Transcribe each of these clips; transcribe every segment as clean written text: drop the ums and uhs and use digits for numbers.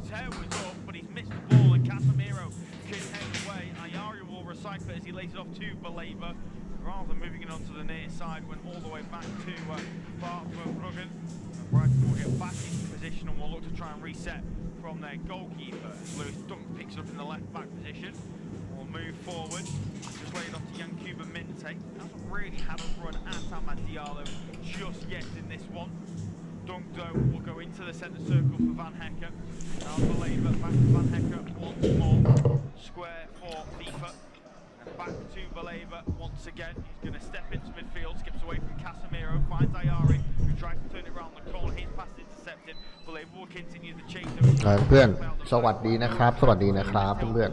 Return was up, but he's missed the ball, and Casemiro can head away. Ayari will recycle it as he lays it off to Baleba. Rather than moving it onto the near side, went all the way back to Bruggen. Brighton will get back into position and will look to try and reset from their goalkeeper. Lewis Dunk picks it up in the left back position. We'll move forward. Just laid off to Yankuba Minte. Hasn't really had a run at Amad Diallo just yet in this one. Dunk though will go into the centre circle for Van Hecker. Now Baleba back to Van Hecker once more. Square for FIFA. Back to Baleba once again. He's going to step into midfield, skips away from Casemiro, finds Ayari, who tries to turn it around the corner. His pass intercepted. Baleba will continue the chase. เพื่อนสวัสดีนะครับสวัสดีนะครับเพื่อน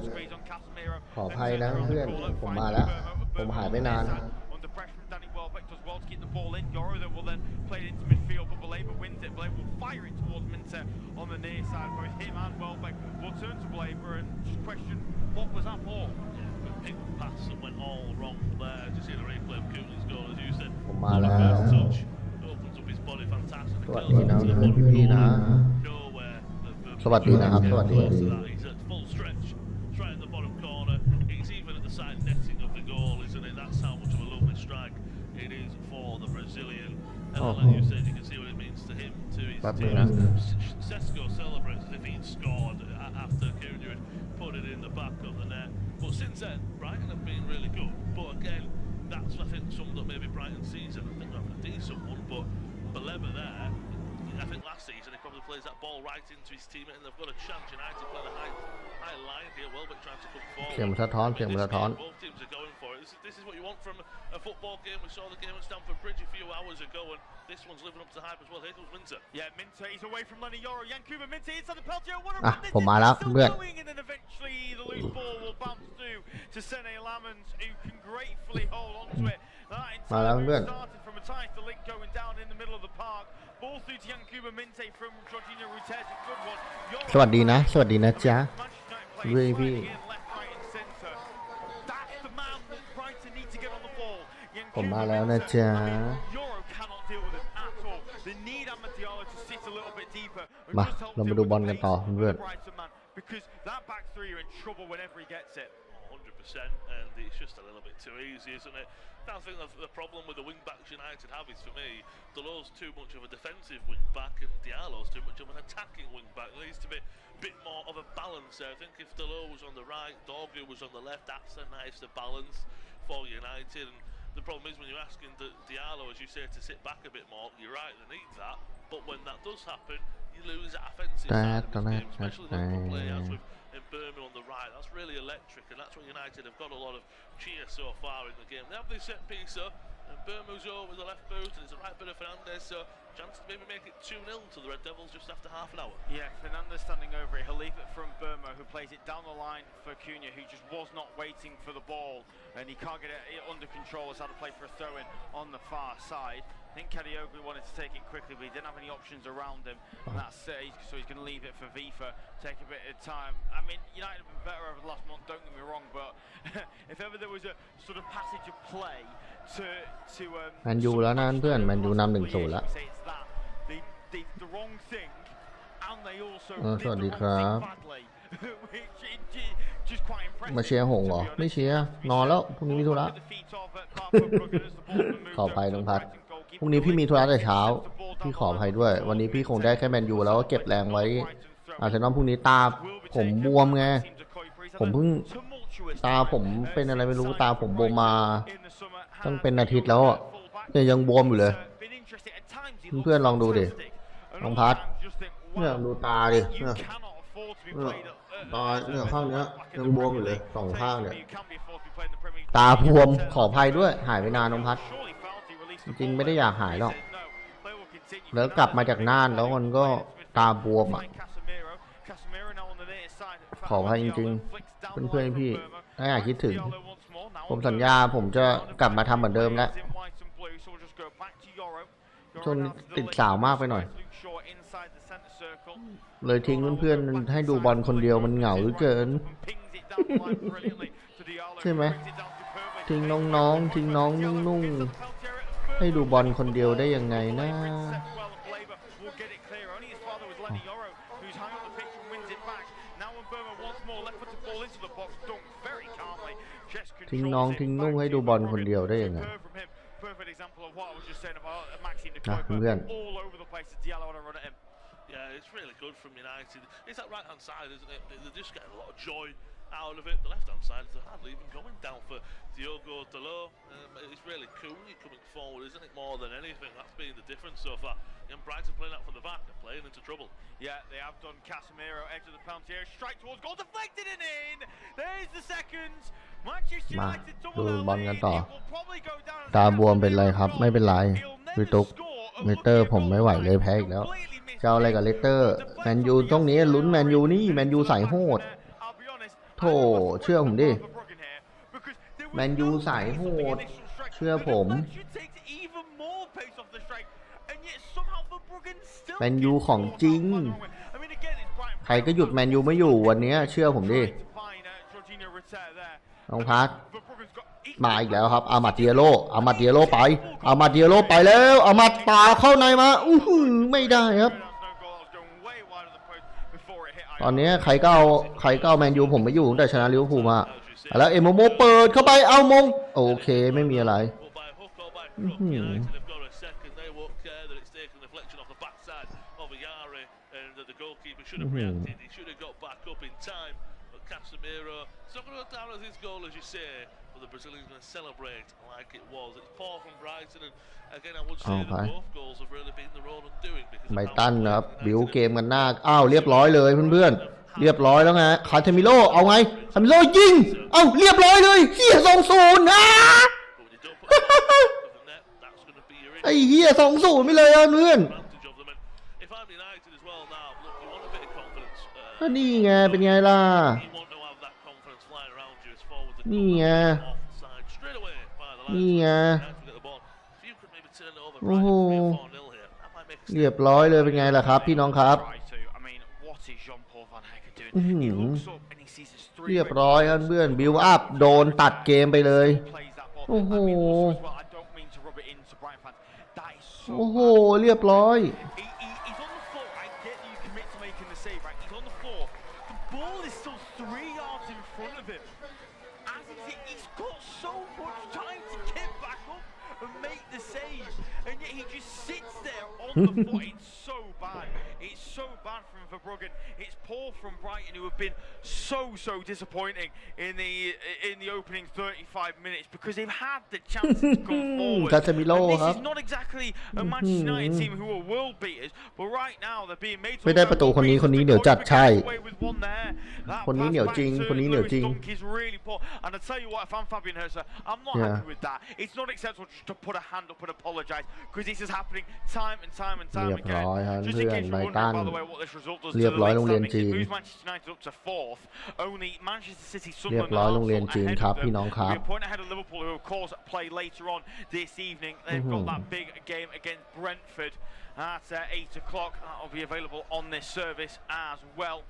ขออภัยนะเพื่อนผมมาแล้วผมหายไปนาน Under pressure from Danny Welbeck, does well to keep the ball in. Yoro that will then play it into midfield, but Baleba wins it. Baleba will fire it towards Minte on the near side. Both him and Welbeck will turn to Baleba and just question what was that ball. Pass that went all wrong there. Just see the replay of Cooley's goal, as you said. ผมมาแล้ว Opens up his body, fantastic. สวัสดีนะพี่นะสวัสดีนะครับสวัสดี He's at full stretch, straight in the bottom corner. He's even at the side netting of the goal, isn't it? That's how much of a lovely strike it is for the Brazilian. And like you said, you can see what it means to him, to his team. Sesko celebrates as if he'd scored after Cunha had put it in the back of the net. But since then, Brighton have been really good. But again, that's I think summed up maybe Brighton's season. I think they're having a decent one, but Baleba there, I think last season he probably plays that ball right into his teammate, and they've got a chance. United playing a high line here. Welbeck trying to come forward. เสียงมันสะท้อนเสียงมันสะท้อน Both teams are going for it. This is what you want from a football game. We saw the game at Stamford Bridge a few hours ago, and this one's living up to hype as well. Here comes Minte. Yeah, Minte. He's away from Lenny Yoro. Yankuba Minte inside the penalty. What a run this is. ผมมาแล้วเพื่อน And then eventually the loose ball will bounce through to Sene Lammens, who can gratefully hold on to it. That entire move started from a tie to link going down in the middle of the park. Ball through to Yankuba Minte from Jorginho Rutes. A good one. สวัสดีนะสวัสดีนะจ๊ะด้วยพี่ ผมมาแล้วนะจ๊ะมาเรามาดูบอลกันต่อเพื่อน and it's just a little bit too easy, isn't it? I think the problem with the wing backs United have is, for me, Delor's too much of a defensive wing back and Diallo's too much of an attacking wing back. There needs to be a bit more of a balance there. I think if Delor was on the right, Dorgu was on the left, that's a nicer balance for United. And the problem is when you're asking Diallo, as you say, to sit back a bit more, you're right, they need that. But when that does happen, you lose that offensive side of the game, especially when you play as with Burma on the right. That's really electric, and that's what United have got a lot of cheer so far in the game. They have this set piece up, and Burma's over with the left boot, and it's the right bit of Fernandez, so chance to maybe make it 2-0 to the Red Devils just after half an hour. Yeah, Fernandez standing over it. He'll leave it from Burma, who plays it down the line for Cunha, who just was not waiting for the ball, and he can't get it under control. Has had to play for a throw-in on the far side. I think Kadioglu wanted to take it quickly, but he didn't have any options around him, and that's it. So he's going to leave it for FIFA, take a bit of time. I mean, United have been better over the last month, don't get me wrong, but if ever there was a sort of passage of play to แมนยูแล้วนะเพื่อนแมนยูนำ 1-0 แล้วสวัสดีครับมาเชียร์หงเหรอไม่เชียร์นอนแล้วพรุ่งนี้มีธุระขออภัยน้องพัดพรุ่งนี้พี่มีธุระแต่เช้าพี่ขออภัยด้วยวันนี้พี่คงได้แค่แมนยูแล้วก็เก็บแรงไว้อาจจะน้องพรุ่งนี้ตาผมบวมไงผมเพิ่งตาผมเป็นอะไรไม่รู้ตาผมบวมมาต้องเป็นอาทิตย์แล้วอ่ะเนี่ยยังบวมอยู่เลยเพื่อนลองดูดิน้องพัดเนี่ยดูตาดิเนี่ยตาเนี่ยข้างเนี้ยยังบวมอยู่เลยสองข้างเนี่ยตาบวมขออภัยด้วยหายไปนานน้องพัดจริงๆไม่ได้อยากหายหรอกแล้วกลับมาจากน่านแล้วมันก็ตาบวมอ่ะขออภัยจริงๆเพื่อนๆพี่ถ้าอยากคิดถึงผมสัญญาผมจะกลับมาทำเหมือนเดิมแล้วช่วงนี้ติดสาวมากไปหน่อยเลยทิ้งเพื่อนๆให้ดูบอลคนเดียวมันเหงาเหลือเกินใช่ไหมทิ้งน้องๆทิ้งน้องนุ่งๆให้ดูบอลคนเดียวได้ยังไงนะ ทิ้งน้องทิ้งนุ่งให้ดูบอลคนเดียวได้ยังไงนะเพื่อน Yeah, it's really good from United. It's that right-hand side, isn't it? They're just getting a lot of joy out of it. The left-hand side is hardly even going down for Diogo Dalot. It's really cool coming forward, isn't it? More than anything, that's been the difference so far. And Brighton playing out from the back and playing into trouble. Yeah, they have done. Casemiro, edge of the penalty area, strike towards goal, deflected and in. There's the second. มาดูบอลกันต่อตาบวมเป็นไรครับไม่เป็นไรพี่ตุ๊กเลสเตอร์ผมไม่ไหวเลยแพ้อีกแล้วจะเอาอะไรกับเลสเตอร์แมนยูตรงนี้ลุ้นแมนยูนี่แมนยูสายโหดโธ่เชื่อผมดิแมนยูสายโหดเชื่อผมแมนยูของจริงใครก็หยุดแมนยูไม่อยู่วันนี้เชื่อผมดิน้องพักมาอีกแล้วครับอามาเดียโลไปอามาเดียโลไปแล้วอามาป่าเข้าในมาไม่ได้ครับตอนนี้ใครก็เอาแมนยูผมไม่อยู่ตั้งแต่ชนะลิเวอร์พูลมาแล้วเอโมโมเปิดเข้าไปเอามงโอเคไม่มีอะไรCasemiro, it's not going to go down as his goal as you say, but the Brazilian's going to celebrate like it was. It's poor from Brighton, and again I would say that both goals have really been their own undoing. ไบรตันนะครับบิวเกมกันหน้าเรียบร้อยเลยเพื่อนๆเรียบร้อยแล้วไงคาเทมิโลเอาไงคาเทมิโลยิงเรียบร้อยเลยเฮีย2-0นะไอ้เฮีย2-0ไม่เลยเพื่อนนี่ไงเป็นไงล่ะนี่ไงโอ้โหเรียบร้อยเลยเป็นไงล่ะครับพี่น้องครับเรียบร้อยเพื่อนบิวอัพโดนตัดเกมไปเลยโอ้โหเรียบร้อยIt's so bad. It's so bad from Verbruggen. It's poor from Brighton, who have been so disappointing in the opening 35 minutes because they've had the chance to come forward. This is not exactly a Manchester United team who are world beaters, but right now they're being made to ไม่ได้ประตูคนนี้เหนียวจัดใช่คนนี้เหนียวจริงAnd I tell you what, if I'm Fabian Hurst, I'm not happy with that. It's not acceptable just to put a hand up and apologise because this is happening time and time again. Just in case you're wondering, by the way, what this result does to the league standings, it moves Manchester United up to 4th. Only Manchester City, Sunderland, and Arsenal ahead of them. We're a point ahead of Liverpool, who of course play later on this evening. They've got that big game against Brentford at 8 o'clock. That'll be available on this service as well.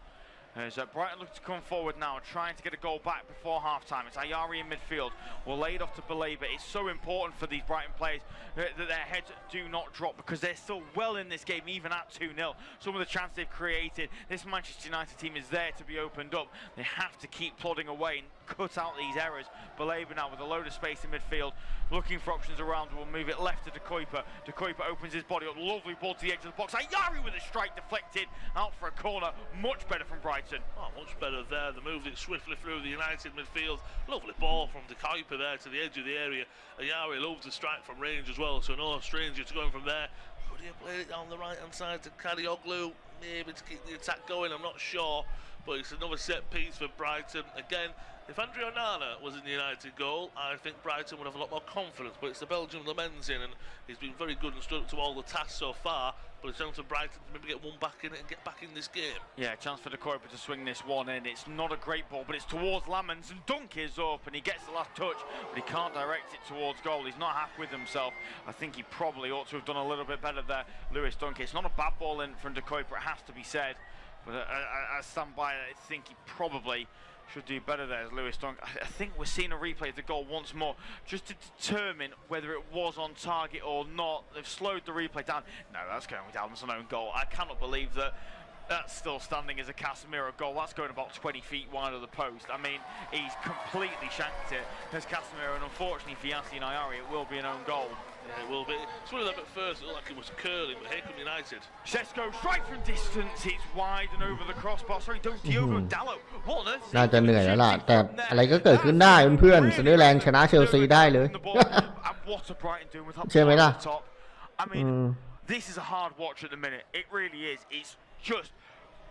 As Brighton look to come forward now, trying to get a goal back before half-time. It's Ayari in midfield. We'll lay it off to Baleba. It's so important for these Brighton players that their heads do not drop because they're still well in this game, even at 2-0. Some of the chances they've created, this Manchester United team is there to be opened up. They have to keep plodding away and cut out these errors. Baleba now with a load of space in midfield, looking for options around. We'll move it left to De Kuyper. De Kuyper opens his body up. Lovely ball to the edge of the box. Ayari with a strike deflected out for a corner. Much better from Brighton. Oh, much better there. They moved it swiftly through the United midfield. Lovely ball from De Kuyper there to the edge of the area. Ayari loves to strike from range as well, so no stranger to going from there. Could he have played it down the right-hand side to Kadioglu? Maybe to keep the attack going, I'm not sure. But it's another set piece for Brighton. Again, if Andre Onana was in the United goal, I think Brighton would have a lot more confidence. But it's the Belgian Lemens in, and he's been very good and stood up to all the tasks so far. But it's down to Brighton to maybe get one back in it and get back in this game. Yeah, chance for De Kuyper to swing this one in. It's not a great ball, but it's towards Lamens, and Dunk is up, and he gets the last touch, but he can't direct it towards goal. He's not happy with himself. I think he probably ought to have done a little bit better there, Lewis Dunk. It's not a bad ball in from De Kuyper, it has to be said. But I stand by it. I think he probably should do better there as Lewis Dunk. I think we're seeing a replay of the goal once more just to determine whether it was on target or not. They've slowed the replay down. No, that's going with Almond's own goal. I cannot believe that That's still standing as a Casemiro goal. That's going about 20 feet wide of the post. I mean, he's completely shanked it as Casemiro, and unfortunately for Yassine Ayari, it will be an own goal. Yeah, it will be. It's one of them at first, it looked like it was curling, but here come United. Šeško, strike from distance, it's wide and over the crossbar. Sorry, Diogo Dalot. What on earth? น่าจะเหนื่อยแล้วล่ะแต่อะไรก็เกิดขึ้นได้เพื่อนๆซันเดอร์แลนด์ชนะเชลซีได้เลย ใช่ไหมล่ะ I mean, this is a hard watch at the minute. It really is. It's just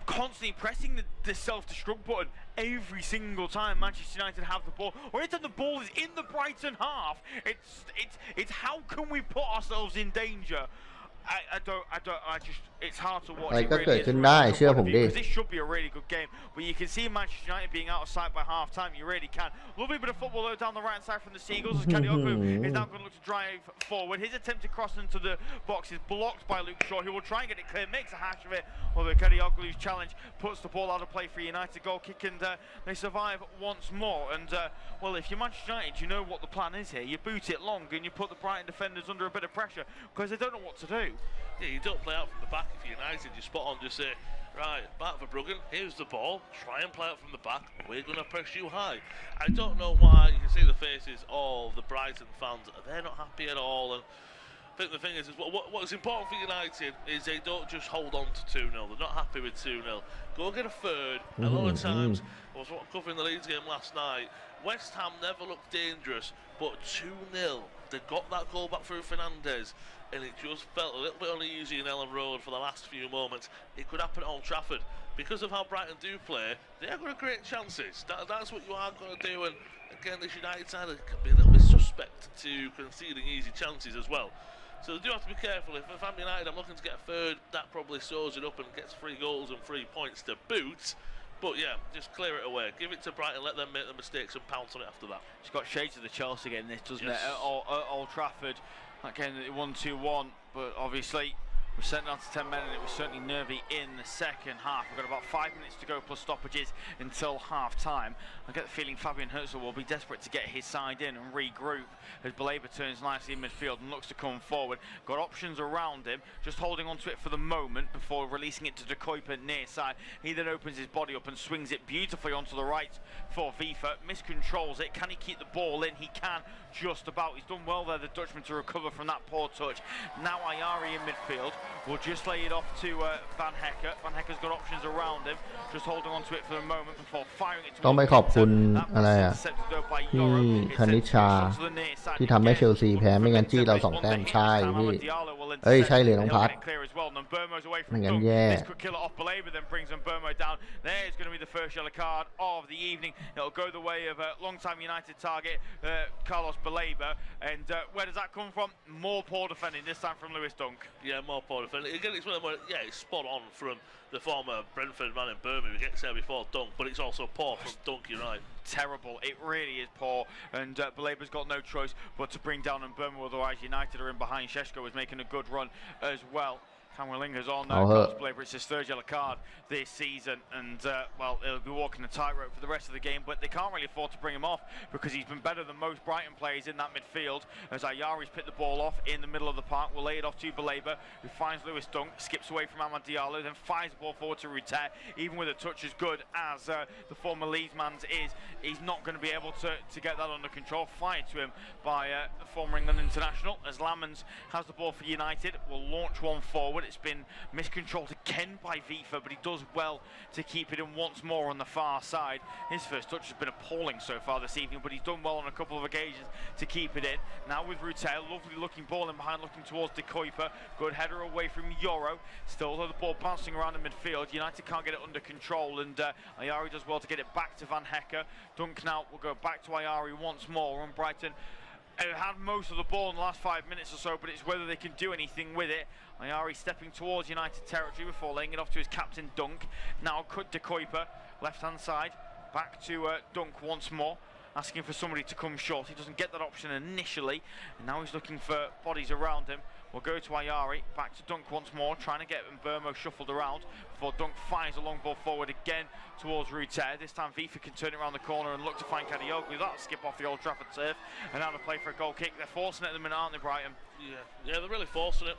constantly pressing the self-destruct button every single time Manchester United have the ball, or anytime the ball is in the Brighton half. It's how can we put ourselves in danger? It's hard to watch. อะไรก็เกิดขึ้นได้เชื่อผมดิ This should be a really good game, but you can see Manchester United being out of sight by half time. You really can. Lovely bit of football though down the right side from the Seagulls as Kadioglu is now going to look to drive forward. His attempt to cross into the box is blocked by Luke Shaw, who will try and get it clear, makes a hash of it. Although Kadioglu's challenge puts the ball out of play for United. Goal kick, and they survive once more. And well, if you're Manchester United, you know what the plan is here. You boot it long and you put the Brighton defenders under a bit of pressure because they don't know what to do. Yeah, you don't play out from the back if you're United. You spot on, just say, right, back for Bruggen, here's the ball, try and play out from the back, we're going to press you high. I don't know why, you can see the faces of the Brighton fans, they're not happy at all. And I think the thing is what's important for United is they don't just hold on to 2-0, they're not happy with 2-0. Go get a third. A lot of times, I was covering the Leeds game last night, West Ham never looked dangerous, but 2-0, they got that goal back through Fernandes. And it just felt a little bit uneasy in Ellen Road for the last few moments. It could happen at Old Trafford. Because of how Brighton do play, they are going to create chances. That's what you are going to do. And again, this United side can be a little bit suspect to conceding easy chances as well. So they do have to be careful. If I'm United, I'm looking to get a third. That probably soars it up and gets 3 goals and 3 points to boot. But yeah, just clear it away. Give it to Brighton, let them make the mistakes and pounce on it after that. It's got shades of the Chelsea game, this, doesn't it? At Old Trafford. That game 1-2-1, but obviously we're sent down to 10 men, and it was certainly nervy in the second half. We've got about 5 minutes to go plus stoppages until half time. I get the feeling Fabian Herzl will be desperate to get his side in and regroup as Baleba turns nicely in midfield and looks to come forward. Got options around him, just holding on to it for the moment before releasing it to De Kuyper near side. He then opens his body up and swings it beautifully onto the right for Vifa. Miscontrols it. Can he keep the ball in? He can just about. He's done well there, the Dutchman, to recover from that poor touch. Now Ayari in midfield. We'll just lay it off to Van Hecker. Van Hecker's got options around him, just holding on to it for the moment before firing it. ต้องไปขอบคุณอะไรอ่ะพี่คณิชาที่ทำให้เชลซีแพ้ไม่งั้นจี้เรา2 แต้มใช่พี่เอ้ยใช่เลยน้องพัดไม่งั้นแย่ There's going to be the first yellow card of the evening. It'll go the way of a long-time United target, Carlos Baleba. And where does that come from? More poor defending, this time from Lewis Dunk. Yeah, more poor defending. Again, it's one of them where, yeah, it's spot on from the former Brentford man in Birmingham who gets there before Dunk, but it's also poor from Dunk, you're right. Terrible, it really is poor, and Baleba's got no choice but to bring down Mbeumo, otherwise United are in behind. Šeško is making a good run as well. Cameron Linger's on now, Carlos Baleba, it's his 3rd yellow card this season, and well, he'll be walking the tightrope for the rest of the game, but they can't really afford to bring him off because he's been better than most Brighton players in that midfield. As Ayari's picked the ball off in the middle of the park, we'll lay it off to Baleba, who finds Lewis Dunk, skips away from Amad Diallo, then fires the ball forward to Ruter. Even with a touch as good as the former Leeds man's is, he's not going to be able to get that under control. Fired to him by the former England international, as Lamans has the ball for United, will launch one forward. It's been miscontrolled again by Vifa, but he does well to keep it in once more on the far side. His first touch has been appalling so far this evening, but he's done well on a couple of occasions to keep it in. Now with Rutel, lovely looking ball in behind, looking towards De Kuyper. Good header away from Yoro. Still, though, the ball bouncing around in midfield. United can't get it under control, and Ayari does well to get it back to Van Hecker. Dunk now will go back to Ayari once more, and Brighton had most of the ball in the last 5 minutes or so, but it's whether they can do anything with it. Ayari stepping towards United territory before laying it off to his captain Dunk. Now De Kuyper, left-hand side, back to Dunk once more, asking for somebody to come short. He doesn't get that option initially, and now he's looking for bodies around him. We'll go to Ayari, back to Dunk once more, trying to get Burmo shuffled around before Dunk fires a long ball forward again towards Ruter. This time Vifa can turn it around the corner and look to find Kadioglu. That'll skip off the Old Trafford turf and now to play for a goal kick. They're forcing it at the minute, aren't they, Brighton? Yeah, they're really forcing it.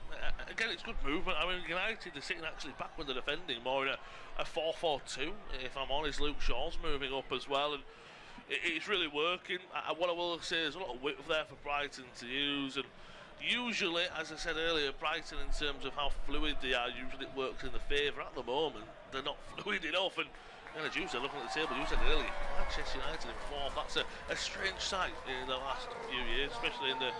Again, it's good movement. I mean, United, they're sitting actually back when they're defending, more in a 4-4-2, if I'm honest. Luke Shaw's moving up as well, and it's really working. What I will say is a lot of width there for Brighton to use, and usually, as I said earlier, Brighton, in terms of how fluid they are, usually it works in their favour. At the moment, they're not fluid enough, and as you said, looking at the table, you said earlier, Manchester United in fourth, that's a strange sight in the last few years, especially in the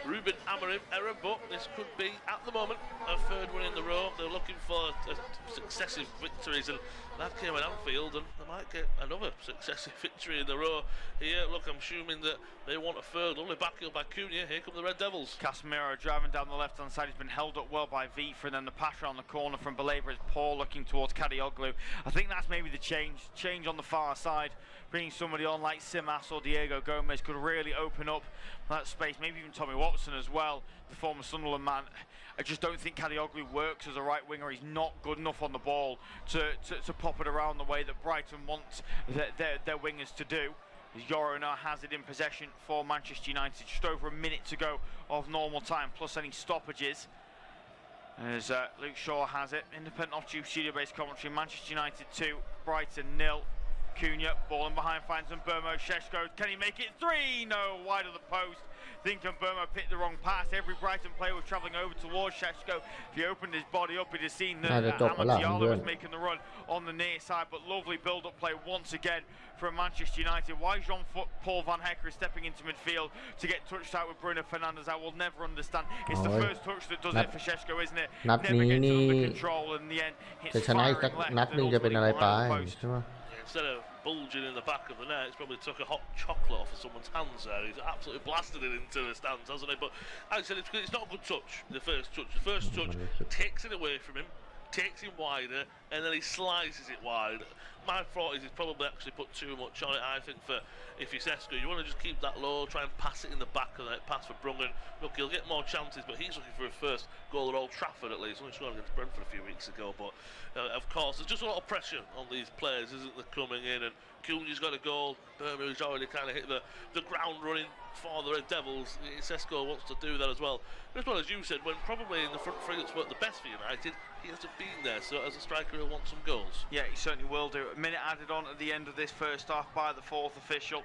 Ruben Amorim era, but this could be, at the moment, a third win in the row. They're looking for successive victories, and that came at Anfield, and they might get another successive victory in the row here. Look, I'm assuming that they want a third. Only backfield by Cunha. Here come the Red Devils. Casemiro driving down the left-hand side. He's been held up well by Vifa, and then the pass around the corner from Baleba is Paul looking towards Kadioglu. I think that's maybe the change on the far side. Bringing somebody on like Simas or Diego Gomez could really open up that space. Maybe even Tommy Watson as well, the former Sunderland man. I just don't think Kadioglu works as a right winger. He's not good enough on the ball to pop it around the way that Brighton wants their wingers to do. Yoro now has it in possession for Manchester United. Just over a minute to go of normal time, plus any stoppages. As Luke Shaw has it. Independent off-tube studio-based commentary. Manchester United 2, Brighton 0. Cunha, ball in behind, finds him. Burmo, Sheshko, can he make it? 3? No, wide of the post. Thinking Burmo picked the wrong pass. Every Brighton player was travelling over towards Sheshko. If he opened his body up, he'd have seen that Amad was making the run on the near side. But lovely build-up play once again from Manchester United. Why Jean-Paul Van Hecker is stepping into midfield to get touched out with Bruno Fernandes, I will never understand. It's the first touch that does it for Sheshko, isn't it? Never gets under control, and in the end, hits firing left and ultimately instead of bulging in the back of the net, it's probably took a hot chocolate off of someone's hands there. He's absolutely blasted it into the stands, hasn't he? But as I said, it's not a good touch, the first touch. The first touch takes it away from him, takes him wider, and then he slices it wide. My thought is he's probably actually put too much on it. I think for if you're Sesko, you want to just keep that low, try and pass it in the back of the net, pass for Brungen. Look, he'll get more chances, but he's looking for a first goal at Old Trafford at least. Only scored against Brentford a few weeks ago, but of course, there's just a lot of pressure on these players, isn't there, coming in, and Cunha's got a goal. Birmingham's already kind of hit the ground running for the Red Devils. Sesko wants to do that as well. As well as you said, when probably in the front three that's worked the best for United, he hasn't been there, so as a striker he'll want some goals. Yeah, he certainly will do. A minute added on at the end of this first half by the fourth official.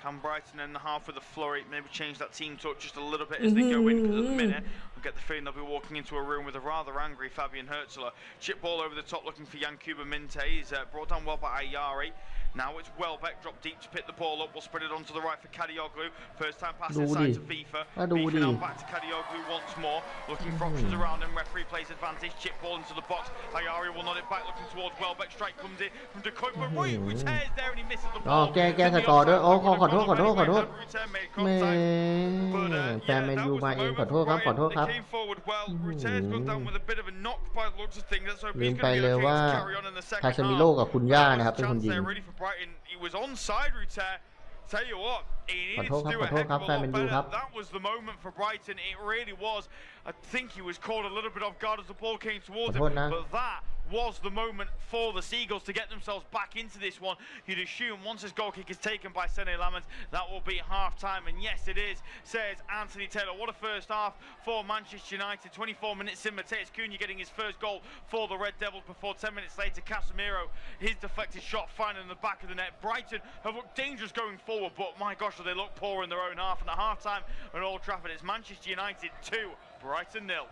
Can Brighton end the half with a flurry, maybe change that team touch just a little bit as they go in, because at the minute I get the feeling they'll be walking into a room with a rather angry Fabian Herzler. Chip ball over the top looking for Yankuba Minte. He's brought down well by Ayari. Now it's Welbeck, drop deep to pick the ball up. We'll spread it onto the right for Kadioglu. First time pass inside to Vifa. Vifa now back to Kadioglu once more. Looking for options around him. Referee plays advantage. Chip ball into the box. Ayari will nod it back, looking towards Welbeck. Strike comes in from De Koop. But Roy Ruter is there and he misses the ball. แก้สกอร์ด้วยโอ้ขอโทษแม่แฟนแมนยูมาเองขอโทษครับ ลืมไปเลยว่าคาเซมิโร่กับคุณย่านะครับเป็นคนยิง He was onside, Ruter. Tell you what, he needed to do a heck of a lot better. That was the moment for Brighton. It really was. I think he was caught a little bit off guard as the ball came towards him. But that was the moment for the Seagulls to get themselves back into this one. You'd assume once this goal kick is taken by Sene Lamens, that will be half-time. And yes, it is, says Anthony Taylor. What a first half for Manchester United. 24 minutes in, Mateus Cunha getting his first goal for the Red Devils before 10 minutes later, Casemiro, his deflected shot finding in the back of the net. Brighton have looked dangerous going forward, but my gosh, they look poor in their own half. And at half-time at Old Trafford, it's Manchester United 2, Brighton 0.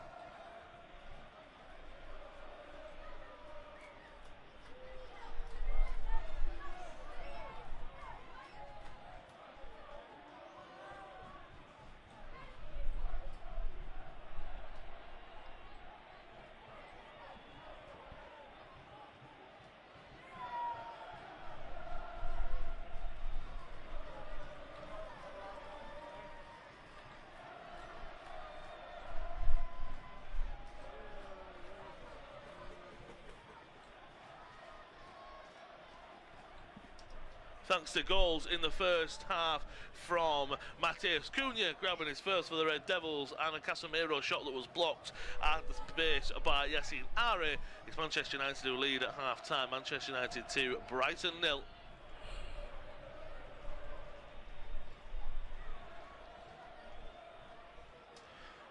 Thanks to goals in the first half from Matheus Cunha grabbing his first for the Red Devils, and a Casemiro shot that was blocked at the base by Yassine Are. It's Manchester United who lead at half-time. Manchester United 2, Brighton 0.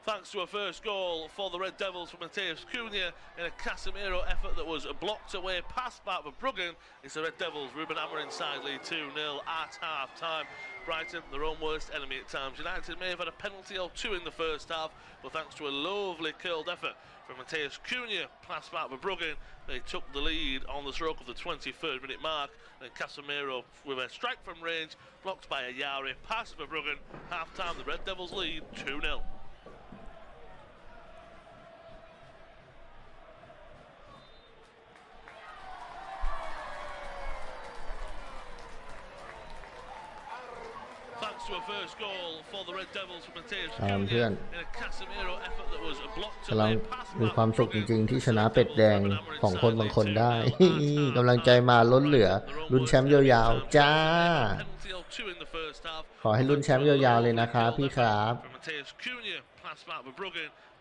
Thanks to a first goal for the Red Devils from Matheus Cunha in a Casemiro effort that was blocked away, passed back for Bruggen. It's the Red Devils, Ruben Amorim side lead 2-0 at half-time. Brighton, their own worst enemy at times. United may have had a penalty or two in the first half, but thanks to a lovely curled effort from Matheus Cunha, passed back for Bruggen, they took the lead on the stroke of the 23rd minute mark. And Casemiro with a strike from range, blocked by Ayari, pass for Bruggen. Half-time, the Red Devils lead 2-0. To a first goal for the Red Devils from Matheus Cunha in a Casemiro effort that was blocked away, pass มีความสุขจริงๆที่ชนะเป็ดแดงของคนบางคนได้ กำลังใจมาล้นเหลือลุ้นแชมป์ยาวๆจ้าขอให้ลุ้นแชมป์ยาวๆเลยนะครับพี่ครับ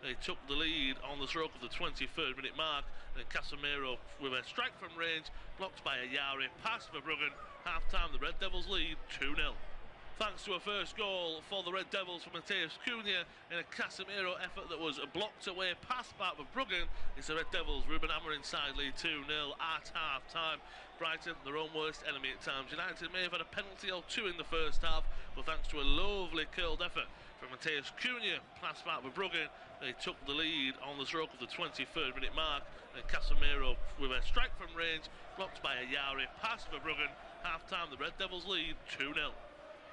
They took the lead on the stroke of the 23rd minute mark. And Casemiro with a strike from range, blocked by Ayari, pass for Bruggen. Half-time, the Red Devils lead 2-0. Thanks to a first goal for the Red Devils from Matheus Cunha in a Casemiro effort that was blocked away, pass back for Bruggen. It's the Red Devils, Ruben Amorim side lead 2-0 at half-time. Brighton, their own worst enemy at times. United may have had a penalty or two in the first half, but thanks to a lovely curled effort from Matheus Cunha, pass back for Bruggen, they took the lead on the stroke of the 23rd minute mark. And Casemiro with a strike from range, blocked by Ayari, pass for Bruggen. Half-time, the Red Devils lead 2-0.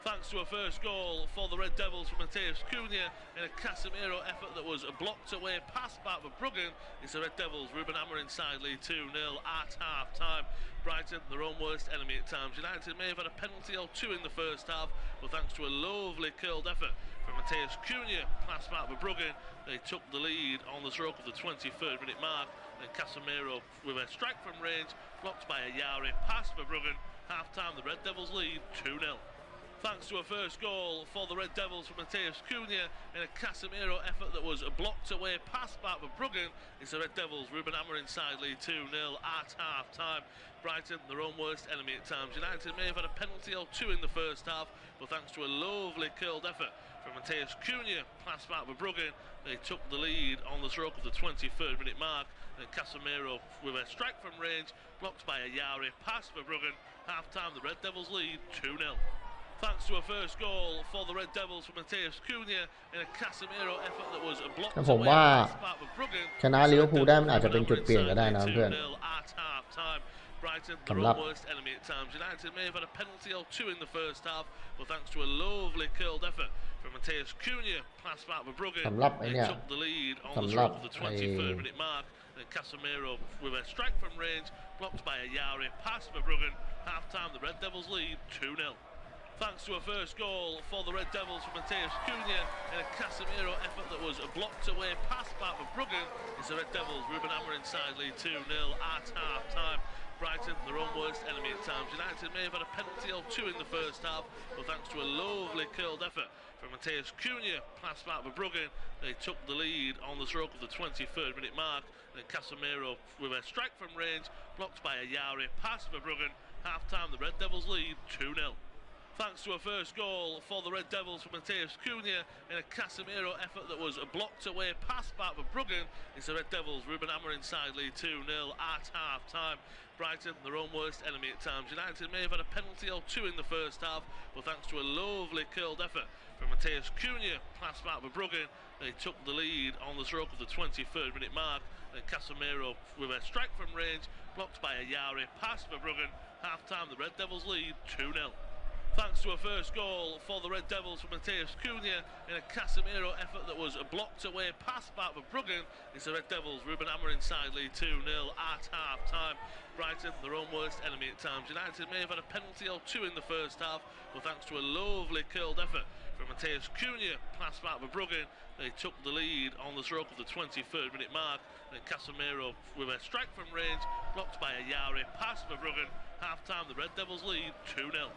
Thanks to a first goal for the Red Devils from Matheus Cunha in a Casemiro effort that was blocked away, pass back for Bruggen. It's the Red Devils, Ruben Amorim side lead 2-0 at half-time. Brighton, their own worst enemy at times. United may have had a penalty or two in the first half, but thanks to a lovely curled effort from Matheus Cunha, pass back for Bruggen, they took the lead on the stroke of the 23rd minute mark. And Casemiro with a strike from range, blocked by Ayari, pass for Bruggen. Half-time, the Red Devils lead 2-0. Thanks to a first goal for the Red Devils from Matheus Cunha in a Casemiro effort that was blocked away, pass back for Bruggen. It's the Red Devils, Ruben Amorim side lead 2-0 at half-time. Brighton, their own worst enemy at times. United may have had a penalty or two in the first half, but thanks to a lovely curled effort from Matheus Cunha, pass back for Bruggen, they took the lead on the stroke of the 23rd minute mark. And Casemiro with a strike from range, blocked by Ayari, pass for Bruggen. Half-time, the Red Devils lead 2-0. Thanks to a first goal for the Red Devils from Matheus Cunha in a Casemiro effort that was blocked away, ผมว่า pass back for Bruggen. ชนะลิเวอร์พูลได้มันอาจจะเป็นจุดเปลี่ยนก็ได้นะเพื่อน Brighton, their own worst enemy at times. United may have had a penalty or two in the first half, but thanks to a lovely curled effort from Matheus Cunha, pass back for Bruggen, they took the lead on the stroke of the 23rd minute mark. And Casemiro with a strike from range, blocked by Ayari, pass for Bruggen. Half-time, the Red Devils lead 2-0. Thanks to a first goal for the Red Devils from Matheus Cunha in a Casemiro effort that was blocked away, pass back for Bruggen. It's the Red Devils, Ruben Amorim side lead 2-0 at half-time. Brighton, their own worst enemy at times. United may have had a penalty or two in the first half, but thanks to a lovely curled effort from Matheus Cunha, pass back for Bruggen, they took the lead on the stroke of the 23rd minute mark. And Casemiro with a strike from range, blocked by Ayari, pass for Bruggen. Half-time, the Red Devils lead 2-0. Thanks to a first goal for the Red Devils from Matheus Cunha in a Casemiro effort that was blocked away, pass back for Bruggen. It's the Red Devils, Ruben Amorim side lead 2-0 at half-time. Brighton, their own worst enemy at times. United may have had a penalty or two in the first half, but thanks to a lovely curled effort from Matheus Cunha, pass back for Bruggen, they took the lead on the stroke of the 23rd minute mark. And Casemiro with a strike from range, blocked by Ayari, pass for Bruggen. Half-time, the Red Devils lead 2-0. Thanks to a first goal for the Red Devils from Matheus Cunha in a Casemiro effort that was blocked away, pass back for Bruggen. It's the Red Devils, Ruben Amorim side lead 2-0 at half-time. Brighton, their own worst enemy at times. United may have had a penalty or two in the first half, but thanks to a lovely curled effort from Matheus Cunha, pass back for Bruggen, they took the lead on the stroke of the 23rd minute mark. And Casemiro with a strike from range, blocked by Ayari, pass for Bruggen. Half-time, the Red Devils lead 2-0.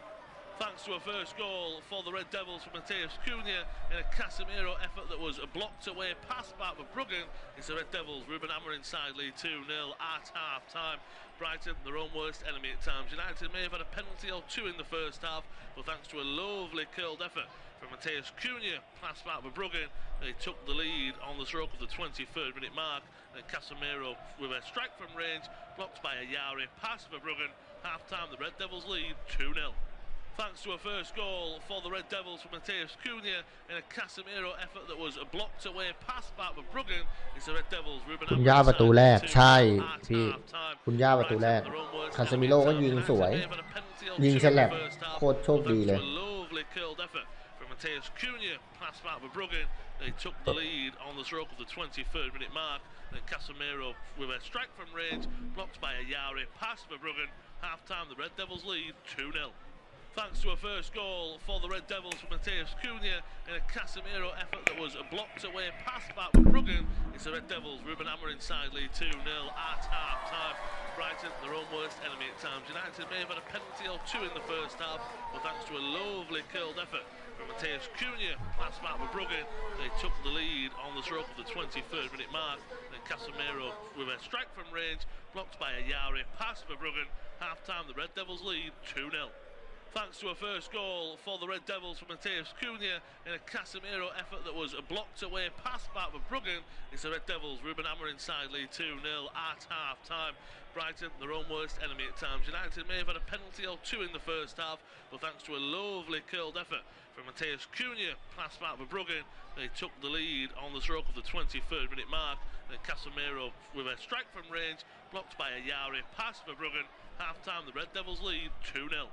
Thanks to a first goal for the Red Devils from Mateus Cunha in a Casemiro effort that was blocked away, pass back for Bruggen. It's the Red Devils, Ruben Amorim side lead 2-0 at half-time. Brighton, their own worst enemy at times. United may have had a penalty or two in the first half, but thanks to a lovely curled effort from Mateus Cunha, pass back for Bruggen. They took the lead on the stroke of the 23rd minute mark. And Casemiro with a strike from range, blocked by Ayari, pass for Bruggen. Half-time, the Red Devils lead 2-0. Thanks to a first goal for the Red Devils from Mateus Cunha in a Casemiro effort that was blocked away, pass back for Bruggen. It's the Red Devils, Ruben คุณย่าประตูแรกใช่พี่คุณย่าประตูแรกคาเซมิโร่ก็ยิงสวยยิงฉลับโคตรโชคดีเลย Mateus Cunha, pass back for Bruggen. They took the lead on the stroke of the 23rd minute mark. Then Casemiro with a strike from range, blocked by Ayari, pass for Bruggen. Half-time, the Red Devils lead 2-0. Thanks to a first goal for the Red Devils from Mateus Cunha in a Casemiro effort that was blocked away, pass back for Bruggen. It's the Red Devils, Ruben Amorim side lead 2-0 at half-time. Brighton, their own worst enemy at times. United may have had a penalty or two in the first half, but thanks to a lovely curled effort from Mateus Cunha, pass back for Bruggen. They took the lead on the stroke of the 23rd minute mark. Then Casemiro with a strike from range, blocked by Ayari, pass for Bruggen. Half-time, the Red Devils lead 2-0. Thanks to a first goal for the Red Devils from Mateus Cunha in a Casemiro effort that was blocked away, pass back for Bruggen. It's the Red Devils, Ruben Amorim side lead 2-0 at half-time. Brighton, their own worst enemy at times. United may have had a penalty or two in the first half, but thanks to a lovely curled effort from Mateus Cunha, pass back for Bruggen. They took the lead on the stroke of the 23rd minute mark. Then Casemiro with a strike from range, blocked by Ayari, pass for Bruggen. Half-time, the Red Devils lead 2-0.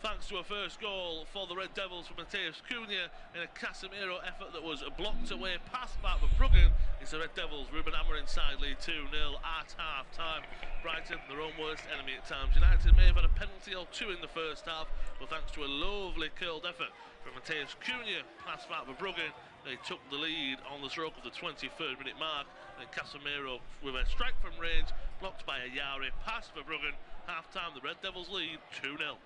Thanks to a first goal for the Red Devils from Mateus Cunha in a Casemiro effort that was blocked away, pass back for Bruggen. It's the Red Devils, Ruben Amorim side lead 2-0 at half-time. Brighton, their own worst enemy at times. United may have had a penalty or two in the first half, but thanks to a lovely curled effort from Mateus Cunha, pass back for Bruggen. They took the lead on the stroke of the 23rd minute mark. Then Casemiro with a strike from range, blocked by Ayari, pass for Bruggen. Half-time, the Red Devils lead 2-0.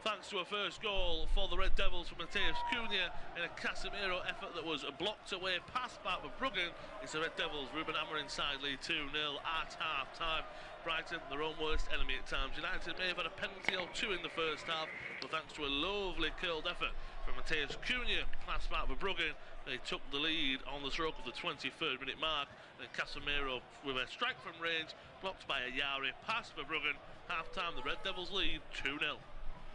Thanks to a first goal for the Red Devils from Mateus Cunha in a Casemiro effort that was blocked away, pass back for Bruggen. It's the Red Devils, Ruben Amorim side lead 2-0 at half-time. Brighton, their own worst enemy at times. United may have had a penalty or two in the first half, but thanks to a lovely curled effort from Mateus Cunha, pass back for Bruggen. They took the lead on the stroke of the 23rd minute mark. Then Casemiro with a strike from range, blocked by Ayari, pass for Bruggen. Half-time, the Red Devils lead 2-0.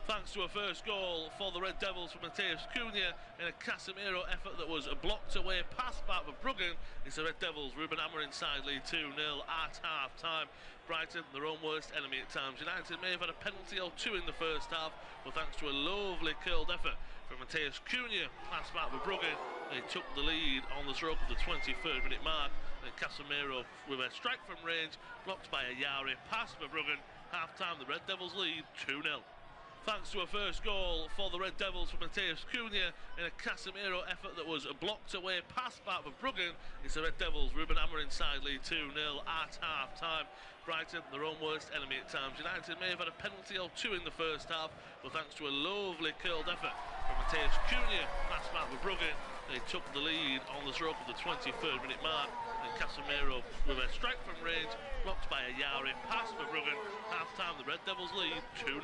Thanks to a first goal for the Red Devils from Mateus Cunha in a Casemiro effort that was blocked away, pass back for Bruggen. It's the Red Devils, Ruben Amorim side lead 2-0 at half-time. Brighton, their own worst enemy at times. United may have had a penalty or two in the first half, but thanks to a lovely curled effort from Mateus Cunha, pass back for Bruggen. They took the lead on the stroke of the 23rd minute mark. Then Casemiro with a strike from range, blocked by Ayari, pass for Bruggen. Half-time, the Red Devils lead 2-0. Thanks to a first goal for the Red Devils from Mateus Cunha in a Casemiro effort that was blocked away, pass back for Bruggen. It's the Red Devils, Ruben Amorim side lead 2-0 at half-time. Brighton, their own worst enemy at times. United may have had a penalty or two in the first half, but thanks to a lovely curled effort from Mateus Cunha, pass back for Bruggen. They took the lead on the stroke of the 23rd minute mark. Then Casemiro with a strike from range, blocked by Ayari, pass for Bruggen. Half-time, the Red Devils lead 2-0.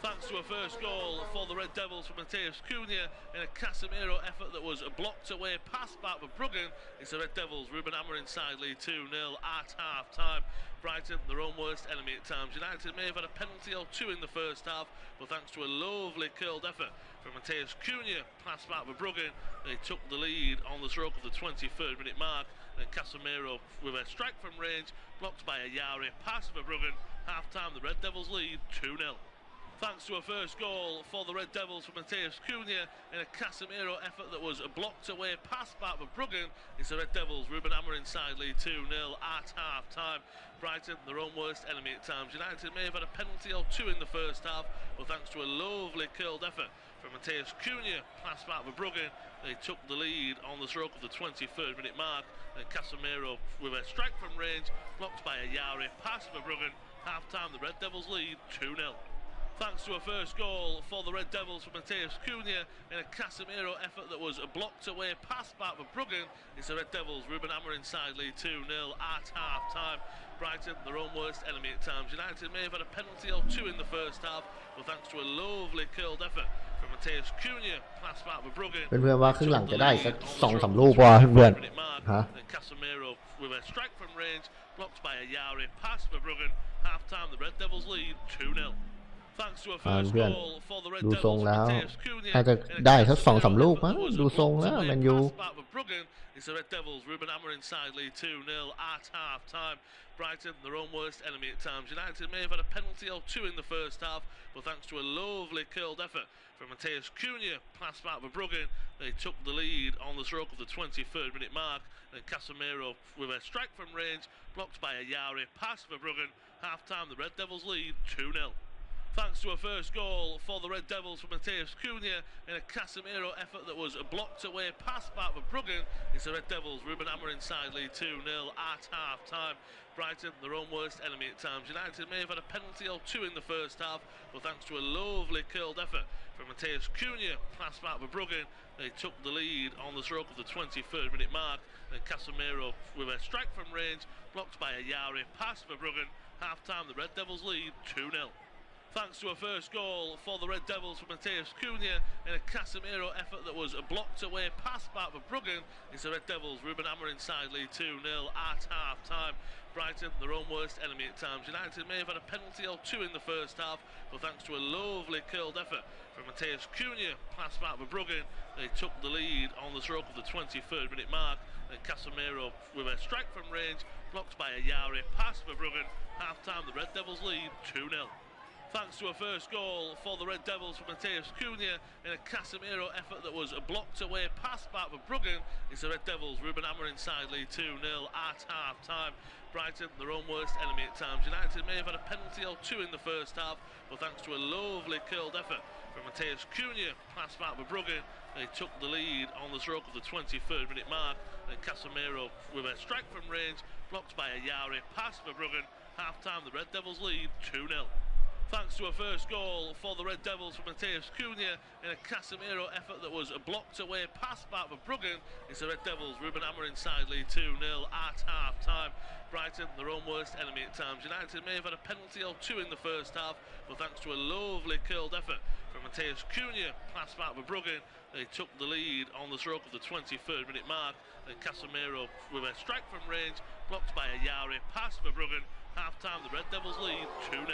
Thanks to a first goal for the Red Devils from Mateus Cunha in a Casemiro effort that was blocked away, pass back for Bruggen. It's the Red Devils, Ruben Amorim side lead 2-0 at half-time. Brighton, their own worst enemy at times. United may have had a penalty or two in the first half, but thanks to a lovely curled effort from Mateus Cunha, pass back for Bruggen. They took the lead on the stroke of the 23rd minute mark. Then Casemiro with a strike from range, blocked by Ayari, pass for Bruggen. Half-time, the Red Devils lead 2-0. Thanks to a first goal for the Red Devils from Mateus Cunha in a Casemiro effort that was blocked away, pass back for Bruggen. It's the Red Devils, Ruben Amorim side lead 2-0 at half-time. Brighton, their own worst enemy at times. United may have had a penalty or two in the first half, but thanks to a lovely curled effort from Mateus Cunha, pass back for Bruggen. They took the lead on the stroke of the 23rd minute mark. Then Casemiro with a strike from range, blocked by Ayari, pass for Bruggen. Half-time, the Red Devils lead 2-0. Thanks to a first goal for the Red Devils from Matheus Cunha in a Casemiro effort that was blocked away, pass back for Bruggen. It's the Red Devils, Ruben Amorim side lead 2-0 at half-time. Brighton, their own worst enemy at times. United may have had a penalty or two in the first half, but thanks to a lovely curled effort from Matheus Cunha, pass back for Bruggen. เพื่อนๆว่าครึ่งหลังจะได้สัก 2-3 ลูกว่ะเพื่อนๆฮะ Casemiro with a strike from range, blocked by Ayari, pass for Bruggen. Half-time, the Red Devils lead 2-0. Thanks to a first goal for the Red ดูทรง Devils แล้ว from Matheus Cunha น่าจะได้สัก 2-3 ลูกมั้งดูทรงแล้วแมนยู It's the Red Devils, Ruben Amorim side lead 2-0 at half-time. Brighton, their own worst enemy at times. United may have had a penalty or two in the first half, but thanks to a lovely curled effort from Matheus Cunha, pass back for Bruggen, they took the lead on the stroke of the 23rd minute mark. And Casemiro with a strike from range, blocked by Ayari, pass for Bruggen. Half-time, the Red Devils lead 2-0. Thanks to a first goal for the Red Devils from Matheus Cunha in a Casemiro effort that was blocked away, pass back for Bruggen. It's the Red Devils, Ruben Amorim side lead 2-0 at half-time. Brighton, their own worst enemy at times. United may have had a penalty or two in the first half, but thanks to a lovely curled effort from Matheus Cunha, pass back for Bruggen, they took the lead on the stroke of the 23rd minute mark. And Casemiro with a strike from range, blocked by Ayari, pass for Bruggen. Half-time, the Red Devils lead 2-0. Thanks to a first goal for the Red Devils from Matheus Cunha in a Casemiro effort that was blocked away, pass back for Bruggen. It's the Red Devils, Ruben Amorim side lead 2-0 at half-time. Brighton, their own worst enemy at times. United may have had a penalty or two in the first half, but thanks to a lovely curled effort from Matheus Cunha, pass back for Bruggen, they took the lead on the stroke of the 23rd minute mark. And Casemiro with a strike from range, blocked by Ayari, pass for Bruggen. Half-time, the Red Devils lead 2-0. Thanks to a first goal for the Red Devils from Matheus Cunha in a Casemiro effort that was blocked away, pass back for Bruggen. It's the Red Devils, Ruben Amorim side lead 2-0 at half-time. Brighton, their own worst enemy at times. United may have had a penalty or two in the first half, but thanks to a lovely curled effort from Matheus Cunha, pass back for Bruggen, they took the lead on the stroke of the 23rd minute mark. And Casemiro with a strike from range, blocked by Ayari, pass for Bruggen. Half-time, the Red Devils lead 2-0. Thanks to a first goal for the Red Devils from Matheus Cunha in a Casemiro effort that was blocked away, pass back for Bruggen. It's the Red Devils, Ruben Amorim side lead 2-0 at half-time. Brighton, their own worst enemy at times. United may have had a penalty or two in the first half, but thanks to a lovely curled effort from Matheus Cunha, pass back for Bruggen, they took the lead on the stroke of the 23rd minute mark. And Casemiro with a strike from range, blocked by Ayari, pass for Bruggen. Half-time, the Red Devils lead 2-0.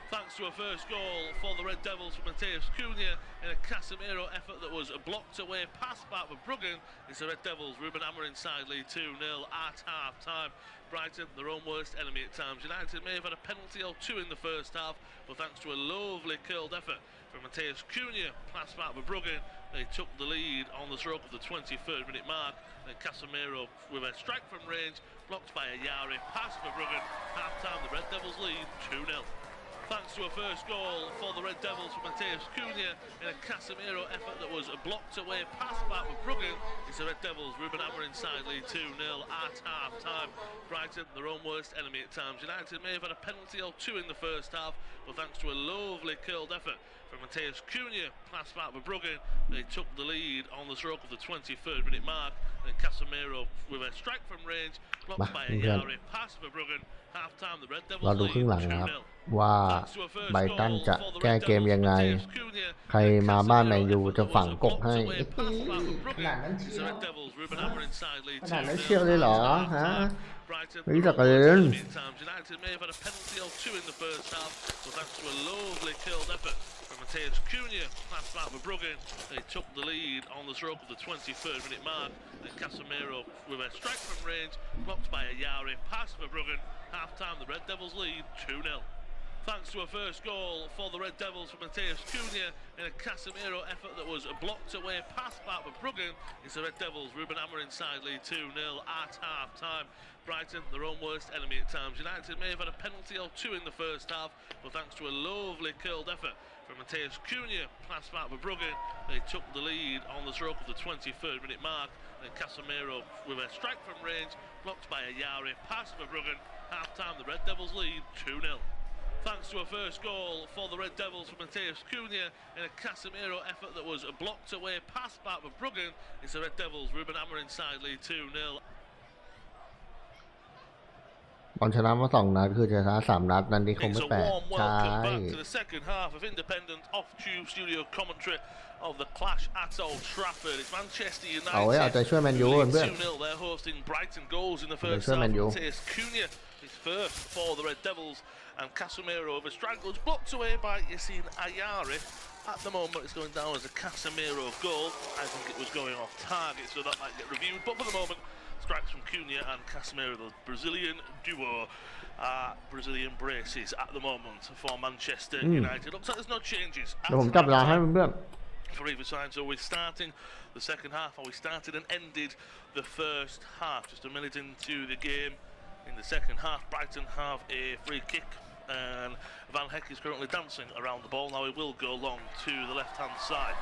Thanks to a first goal for the Red Devils from Matheus Cunha in a Casemiro effort that was blocked away, pass back for Bruggen. It's the Red Devils, Ruben Amorim side lead 2-0 at half-time. Brighton, their own worst enemy at times. United may have had a penalty or two in the first half, but thanks to a lovely curled effort from Matheus Cunha, pass back for Bruggen, they took the lead on the stroke of the 23rd minute mark. And Casemiro with a strike from range, blocked by Ayari, pass for Bruggen. Half-time, the Red Devils lead 2-0. Thanks to a first goal for the Red Devils from Matheus Cunha in a Casemiro effort that was blocked away, pass back for Bruggen. It's the Red Devils, Ruben Amorim side lead 2-0 at half-time. Brighton, their own worst enemy at times. United may have had a penalty or two in the first half, but thanks to a lovely curled effort from Matheus Cunha, pass back for Bruggen, they took the lead on the stroke of the 23rd minute mark. And Casemiro with a strike from range, blocked by Ayari, pass for Bruggen. Half-time, the Red Devils lead 2-0. ว่าไบรตันจะแก้เกมยังไงใครมาบ้านแมนยูจะฝังกบให้ขนาดนั้นเชียวขนาดนั้นเชียวเลยเหรอฮะไม่รู้จักกันเลย Matheus Cunha, pass back for Bruggen, they took the lead on the stroke of the 23rd minute mark. And Casemiro with a strike from range, blocked by Ayari, pass for Bruggen. Half-time, the Red Devils lead 2-0. Thanks to a first goal for the Red Devils from Matheus Cunha in a Casemiro effort that was blocked away, pass back for Bruggen. It's the Red Devils, Ruben Amorim side lead 2-0 at half-time. Brighton, their own worst enemy at times. United may have had a penalty or two in the first half, but thanks to a lovely curled effort from Matheus Cunha, pass back for Bruggen, they took the lead on the stroke of the 23rd minute mark. And Casemiro with a strike from range, blocked by Ayari, pass for Bruggen. Half-time, the Red Devils lead 2-0. thanks to a first goal for the Red Devils from Matheus Cunha in a Casemiro effort that was blocked away, pass back for Bruggen. It's the Red Devils, Ruben Amorim side lead 2-0. บอลชนะมา2 นัดคือชนะ3 นัดนั้นนี่คงไม่แปลกใช่ back to the second half of independent off-tube studio commentary of the clash at Old Trafford. It's Manchester United. เอาไว้เอาใจช่วยแมนยูเพื่อน 2-0. They're hosting Brighton goals in the first half. Matheus Cunha is first for the Red Devils, and Casemiro over strangles blocked away by Yassine Ayari. At the moment, it's going down as a Casemiro goal. I think it was going off target, so that might get reviewed. But for the moment, strikes from Cunha and Casemiro, the Brazilian duo. Brazilian braces at the moment for Manchester United. Looks like there's no changes. เดี๋ยวผมจับเวลาให้เพื่อน For either side, so we're starting the second half, or we started and ended the first half. Just a minute into the game. In the second half, Brighton have a free kick, and Van Heck is currently dancing around the ball. Now he will go long to the left-hand side.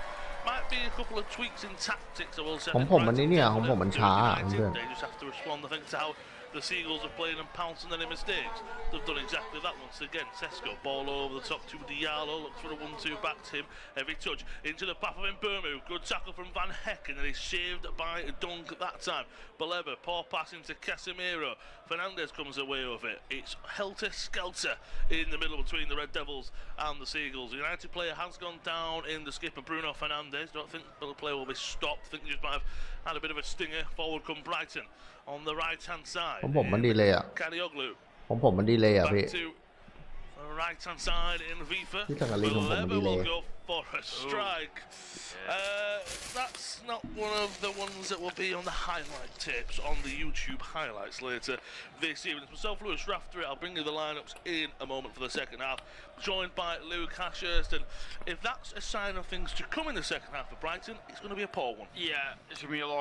Might be a couple of tweaks in tactics. I will say. ของผมมันนี่เนี่ยของผมมันช้าเพื่อน They just have to respond, I think, to how the Seagulls are playing and pouncing on any mistakes. They've done exactly that once again. Sesko, ball over the top to Diallo, looks for a 1-2 back to him. Heavy touch into the path of Mbeumo. Good tackle from Van Heck, and then he's saved by Dunk at that time. Baleba, poor pass into Casemiro. Fernandez comes away with it. It's helter-skelter in the middle between the Red Devils and the Seagulls. The United player has gone down in the skipper Bruno Fernandez. Don't think the player will be stopped. I think he just might have had a bit of a stinger. Forward come Brighton on the right-hand side. ของผมมันดีเลยอ่ะ Kadioglu. ของผมมันดีเลยอ่ะพี่ Back to the right-hand side in FIFA. ที่ทางการีของผมมันดีเลย will go for a strike. That's not one of the ones that will be on the highlight tapes on the YouTube highlights later this evening. Myself, Lewis, after it, I'll bring you the lineups in a moment for the second half. Joined by Luke Ashurst, and if that's a sign of things to come in the second half for Brighton, it's going to be a poor one. Yeah, it's going to be a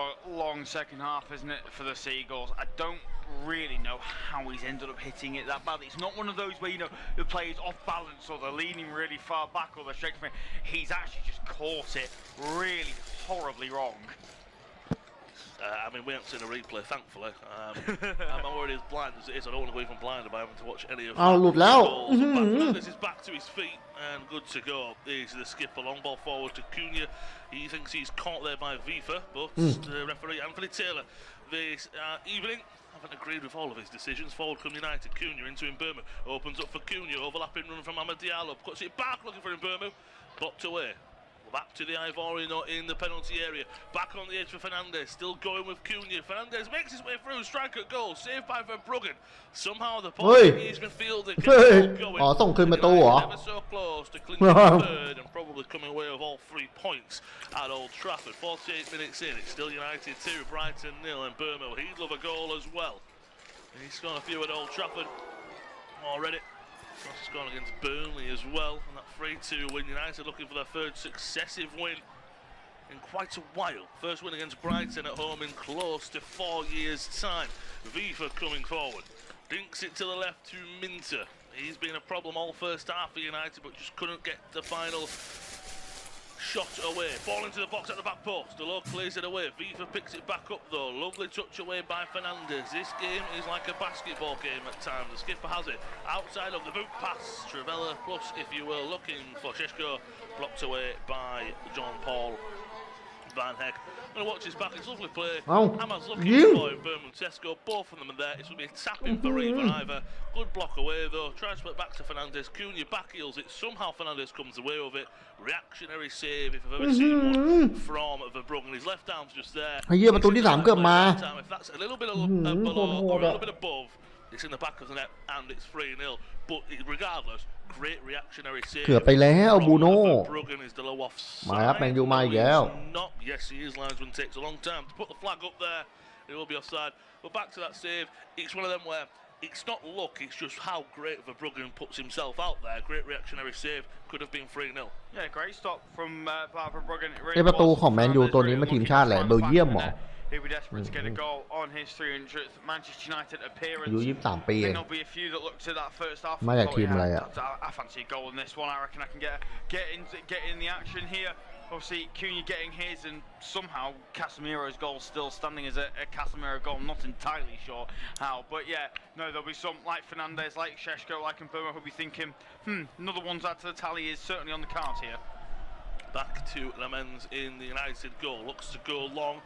long second half, isn't it, for the Seagulls? I don't really know how he's ended up hitting it that bad. It's not one of those where, you know, the player's off balance or they're leaning really far back or they're shaking. He's actually just caught it really horribly wrong. I mean, we haven't seen a replay, thankfully. I'm already as blind as it is. I don't want to go even blinder by having to watch any of the goals. This is back to his feet and good to go. Here's the skipper, long ball forward to Cunha. He thinks he's caught there by FIFA, but the referee, Anthony Taylor, this evening, haven't agreed with all of his decisions. Forward come United, Cunha into Mbeumo, opens up for Cunha, overlapping run from Amad Diallo, puts it back looking for Mbeumo, blocked away. Back to the Ivorian in the penalty area. Back on the edge for Fernandez. Still going with Cunha. Fernandez makes his way through. Striker goal. Saved by Verbruggen. Somehow the Portuguese midfielder can going. Never so close to clinching the third and probably coming away with all 3 points at Old Trafford. 48 minutes in. It's still United 2, Brighton 0. And Burmo, he'd love a goal as well. He's scored a few at Old Trafford already. Cross has gone against Burnley as well, and that 3-2 win. United looking for their 3rd successive win in quite a while. First win against Brighton at home in close to 4 years' time. Viva coming forward, dinks it to the left to Minter. He's been a problem all first half for United, but just couldn't get the final shot away. Ball into the box at the back post. Delo clears it away. Viva picks it back up though. Lovely touch away by Fernandez. This game is like a basketball game at times. The skipper has it. Outside of the boot pass. Trivella plus, if you will, looking for Sheshko. Blocked away by John Paul Van Heck. I'm going to watch his back. It's lovely play. Hammers looking for him. Berman, Sesko, both of them are there. It's going to be a tapping for either. Good block away though. Tries to put it back to Fernandez. Cunha back heels it. Somehow Fernandez comes away with it. Reactionary save if I've ever seen one from Verbruggen. His left arm's just there. If that's a little bit below or a little bit above, it's in the back of the net and it's 3-0. But regardless, great reactionary save. เกือบไปแล้วบูโน่ Verbruggen is the low off. มาครับแมนยูมาอีกแล้ว Not, yes, he is. Linesman takes a long time to put the flag up there. It will be offside. But back to that save. It's one of them where it's not luck, it's just how great Verbruggen puts himself out there. Great reactionary save. Could have been 3-0. Yeah, great stop from Verbruggen. ในประตูของแมนยูตัวนี้มาทีมชาติแหละเบลเยียมหรอ He'll be desperate to get a goal on his 300th Manchester United appearance. อายุ23 ปี There'll be a few that look to that first half. มาจากทีมอะไรอ่ะ I fancy a goal in this one. I reckon I can get in the action here. Obviously, Cunha getting his, and somehow Casemiro's goal still standing as a Casemiro goal. I'm not entirely sure how, but yeah, no, there'll be some like Fernandez, like Šeško, like Mbeumo who'll be thinking, another one to add to the tally is certainly on the cards here. Back to Lamens in the United goal. Looks to go long.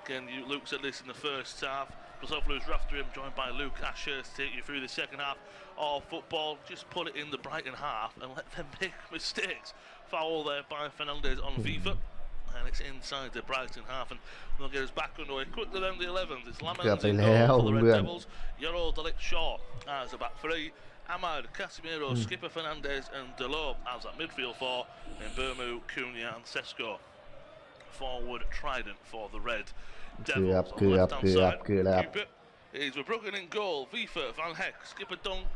Again, Luke said this in the first half. Brazil's after him, joined by Luke Asher to take you through the second half of football. Just put it in the Brighton half and let them make mistakes. Foul there by Fernandez on FIFA. And it's inside the Brighton half, and they'll get us back underway quickly. Then the 11th. It's Lamens in goal for the Red Devils. Yoro, Delic, Shaw as a back three. Ahmad, Casemiro, Skipper Fernandez, and Delors as that midfield four. And Mbeumo, Cunha, and Šeško. Forward trident for the Red Devils. On the left-hand side, Cupid is Verbruggen in goal. Vifa, Van Heck, Skipper Dunk,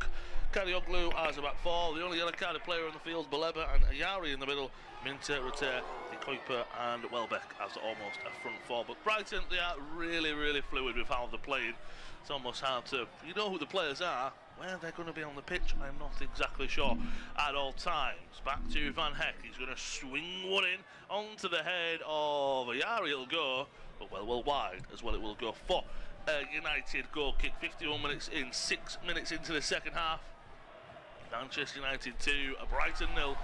Karioglu as a back four. The only other kind of player on the field, Baleba and Ayari in the middle. Minter, Rutter, De Kuyper and Welbeck as almost a front four. But Brighton, they are really fluid with how they're playing. It's almost hard to, you know who the players are, where they're going to be on the pitch, I'm not exactly sure at all times. Back to Van Heck, he's going to swing one in onto the head of Ayari. It'll go, but well wide as well. It will go for United goal kick. 51 minutes in, 6 minutes into the second half. Manchester United 2, Brighton 0.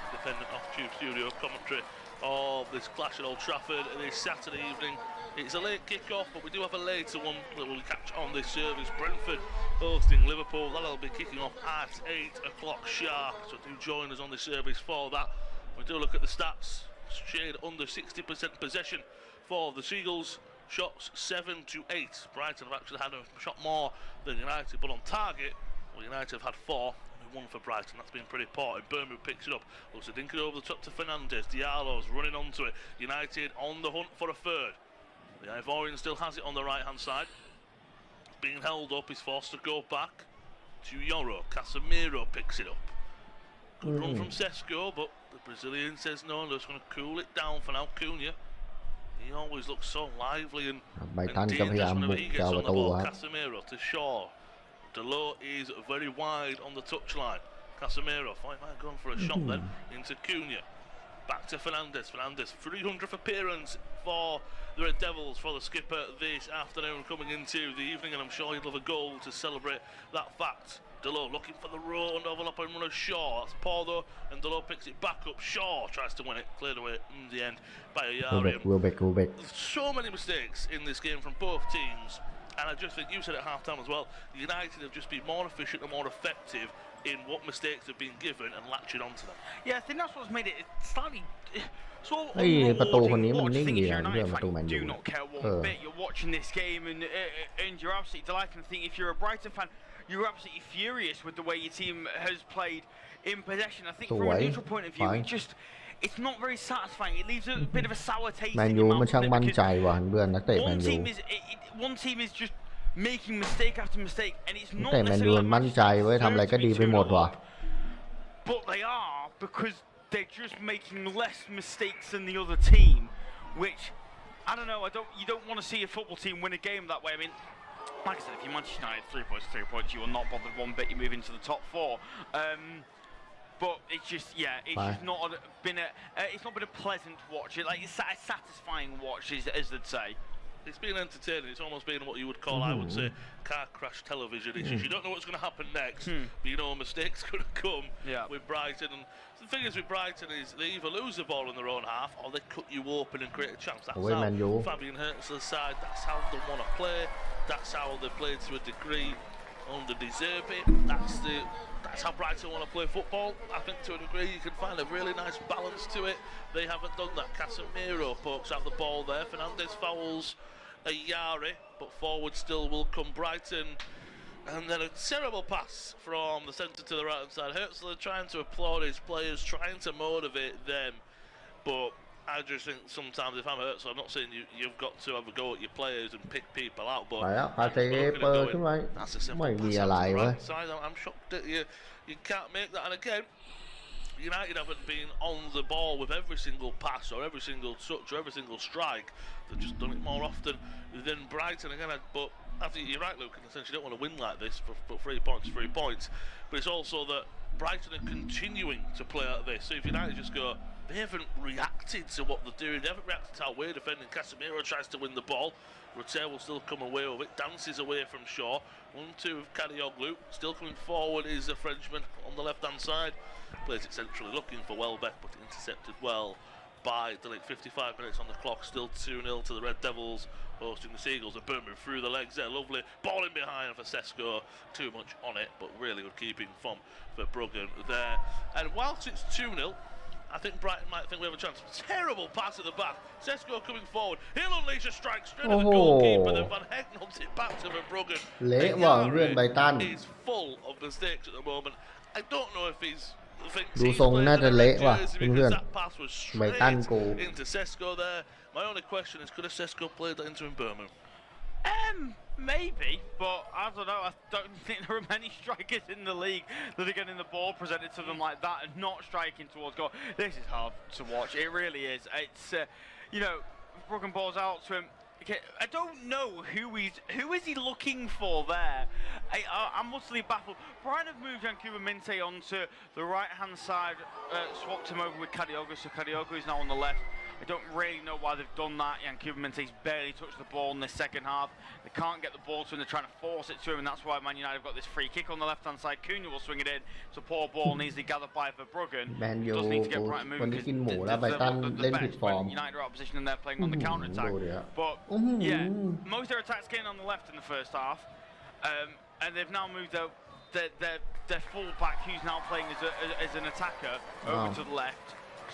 Dependent off Tube Studio commentary of this clash at Old Trafford this Saturday evening. It's a late kick-off, but we do have a later one that we'll catch on this service. Brentford hosting Liverpool. That'll be kicking off at 8 o'clock sharp, so do join us on the service for that. We do look at the stats. Shade under 60% possession for the Seagulls. Shots 7-8. Brighton have actually had a shot more than United, but on target, well, United have had 4. One for Brighton. That's been pretty important. Birmingham picks it up. Looks to dink it over the top to Fernandez. Diallo's running onto it. United on the hunt for a third. The Ivorian still has it on the right-hand side. Being held up, he's forced to go back to Yoro. Casemiro picks it up. Good run from Šeško, but the Brazilian says no. They're just going to cool it down for now. Cunha. He always looks so lively and dangerous whenever he gets on the ball. Casemiro to Shaw. Delors is very wide on the touchline. Casemiro might go for a shot then into Cunha. Back to Fernandez. Fernandez, 300th appearance for the Red Devils for the skipper this afternoon, coming into the evening, and I'm sure he'll have a goal to celebrate that fact. Delors looking for the roll and overlap and run of Shaw. That's poor though, and Delors picks it back up. Shaw tries to win it, cleared away in the end by Ayari. So many mistakes in this game from both teams. And I just think you said at half-time as well, United have just been more efficient and more effective in what mistakes have been given and latching onto them. Yeah, I think that's what's made it slightly so ประตูคนนี้มันนิ่งดีนะเรื่องประตูแมนยู do not care one bit. You're watching this game and you're absolutely delighted. I think if you're a Brighton fan, you're absolutely furious with the way your team has played in possession. I think from a neutral point of view, it's not very satisfying. It leaves a bit of a sour taste in your mouth. มันช่างมั่นใจว่ะเพื่อนนักเตะแมนยู One team is just making mistake after mistake, and it's not แต่แมนยูมั่นใจเว้ยทำอะไรก็ดีไปหมดว่ะ But they are, because they're just making less mistakes than the other team, which I don't know. You don't want to see a football team win a game that way. I mean, like I said, if you're Manchester United, 3 points, you will not bother one bit. You move into the top 4. But it's just, it's just not been a pleasant watch. It's a satisfying watch, as they'd say. It's been entertaining. It's almost been what you would call, I would say, car crash television. It's just, you don't know what's going to happen next, but you know a mistake's going to come with Brighton. And the thing is with Brighton is they either lose the ball in their own half or they cut you open and create a chance. That's how Fabian Hurtz's side, that's how they want to play. That's how they played to a degree under De Zerbi. That's how Brighton want to play football. I think to a degree you can find a really nice balance to it. They haven't done that. Casemiro pokes out the ball there. Fernandez fouls Ayari, but forward still will come Brighton. And then a terrible pass from the centre to the right-hand side. Hurtzler trying to applaud his players, trying to motivate them. But I just think sometimes if I'm Hurtzler, I'm not saying you've got to have a go at your players and pick people out, but that's a simple pass on the right side. I'm shocked that you can't make that. And again, United haven't been on the ball with every single pass or every single touch or every single strike. They've just done it more often than Brighton. Again, but I think you're right, Luke, in the sense you don't want to win like this, but 3 points, 3 points. But it's also that Brighton are continuing to play like this. So if United just go, they haven't reacted reacted to what they're doing. They haven't reacted to how we're defending. Casemiro tries to win the ball. Rotel will still come away with it. Dances away from Shaw. 1-2 of Kadioglu. Still coming forward is the Frenchman on the left-hand side. Plays it centrally, looking for Welbeck, but intercepted well by Delic. 55 minutes on the clock. Still 2-0 to the Red Devils, hosting the Seagulls. A booming through the legs there. Lovely. Ball in behind for Sesko. Too much on it, but really good keeping from Verbruggen there. And whilst it's 2-0, I think Brighton might think we have a chance. Terrible pass at the back. Sesko coming forward. He'll unleash a strike straight at the goalkeeper. Then Van Heck knocks it back to Verbruggen. เละว่ะเรื่องไบรตัน He's full of mistakes at the moment. I don't know if he's ดูทรงน่าจะเละว่ะเพื่อน that pass was ไบรตัน straight กู into Sesko there. My only question is, could a Sesko play that into Birmingham? Maybe, but I don't know. I don't think there are many strikers in the league that are getting the ball presented to them like that and not striking towards goal. This is hard to watch. It really is. It's you know, Bruggen balls out to him. Okay, I don't know who is he looking for there. I'm utterly baffled. Brighton have moved Yankuba Minte onto the right-hand side, swapped him over with Kadioglu, so Kadioglu is now on the left. I don't really know why they've done that. Yankuba Minte's barely touched the ball in this second half. They can't get the ball to him. They're trying to force it to him, and that's why Man United have got this free kick on the left-hand side. Cunha will swing it in. It's a poor ball, and easily gathered by Verbruggen. แมนยู Does need to get Brighton วัน moving นี้ because กินหมูแล้วไบรตันเล่นผิดฟอร์ม United are out of position and they're playing on the counter-attack. ดูดิฮะ But yeah, most of their attacks came on the left in the first half, and they've now moved their full-back, who's now playing as an attacker, over to the left.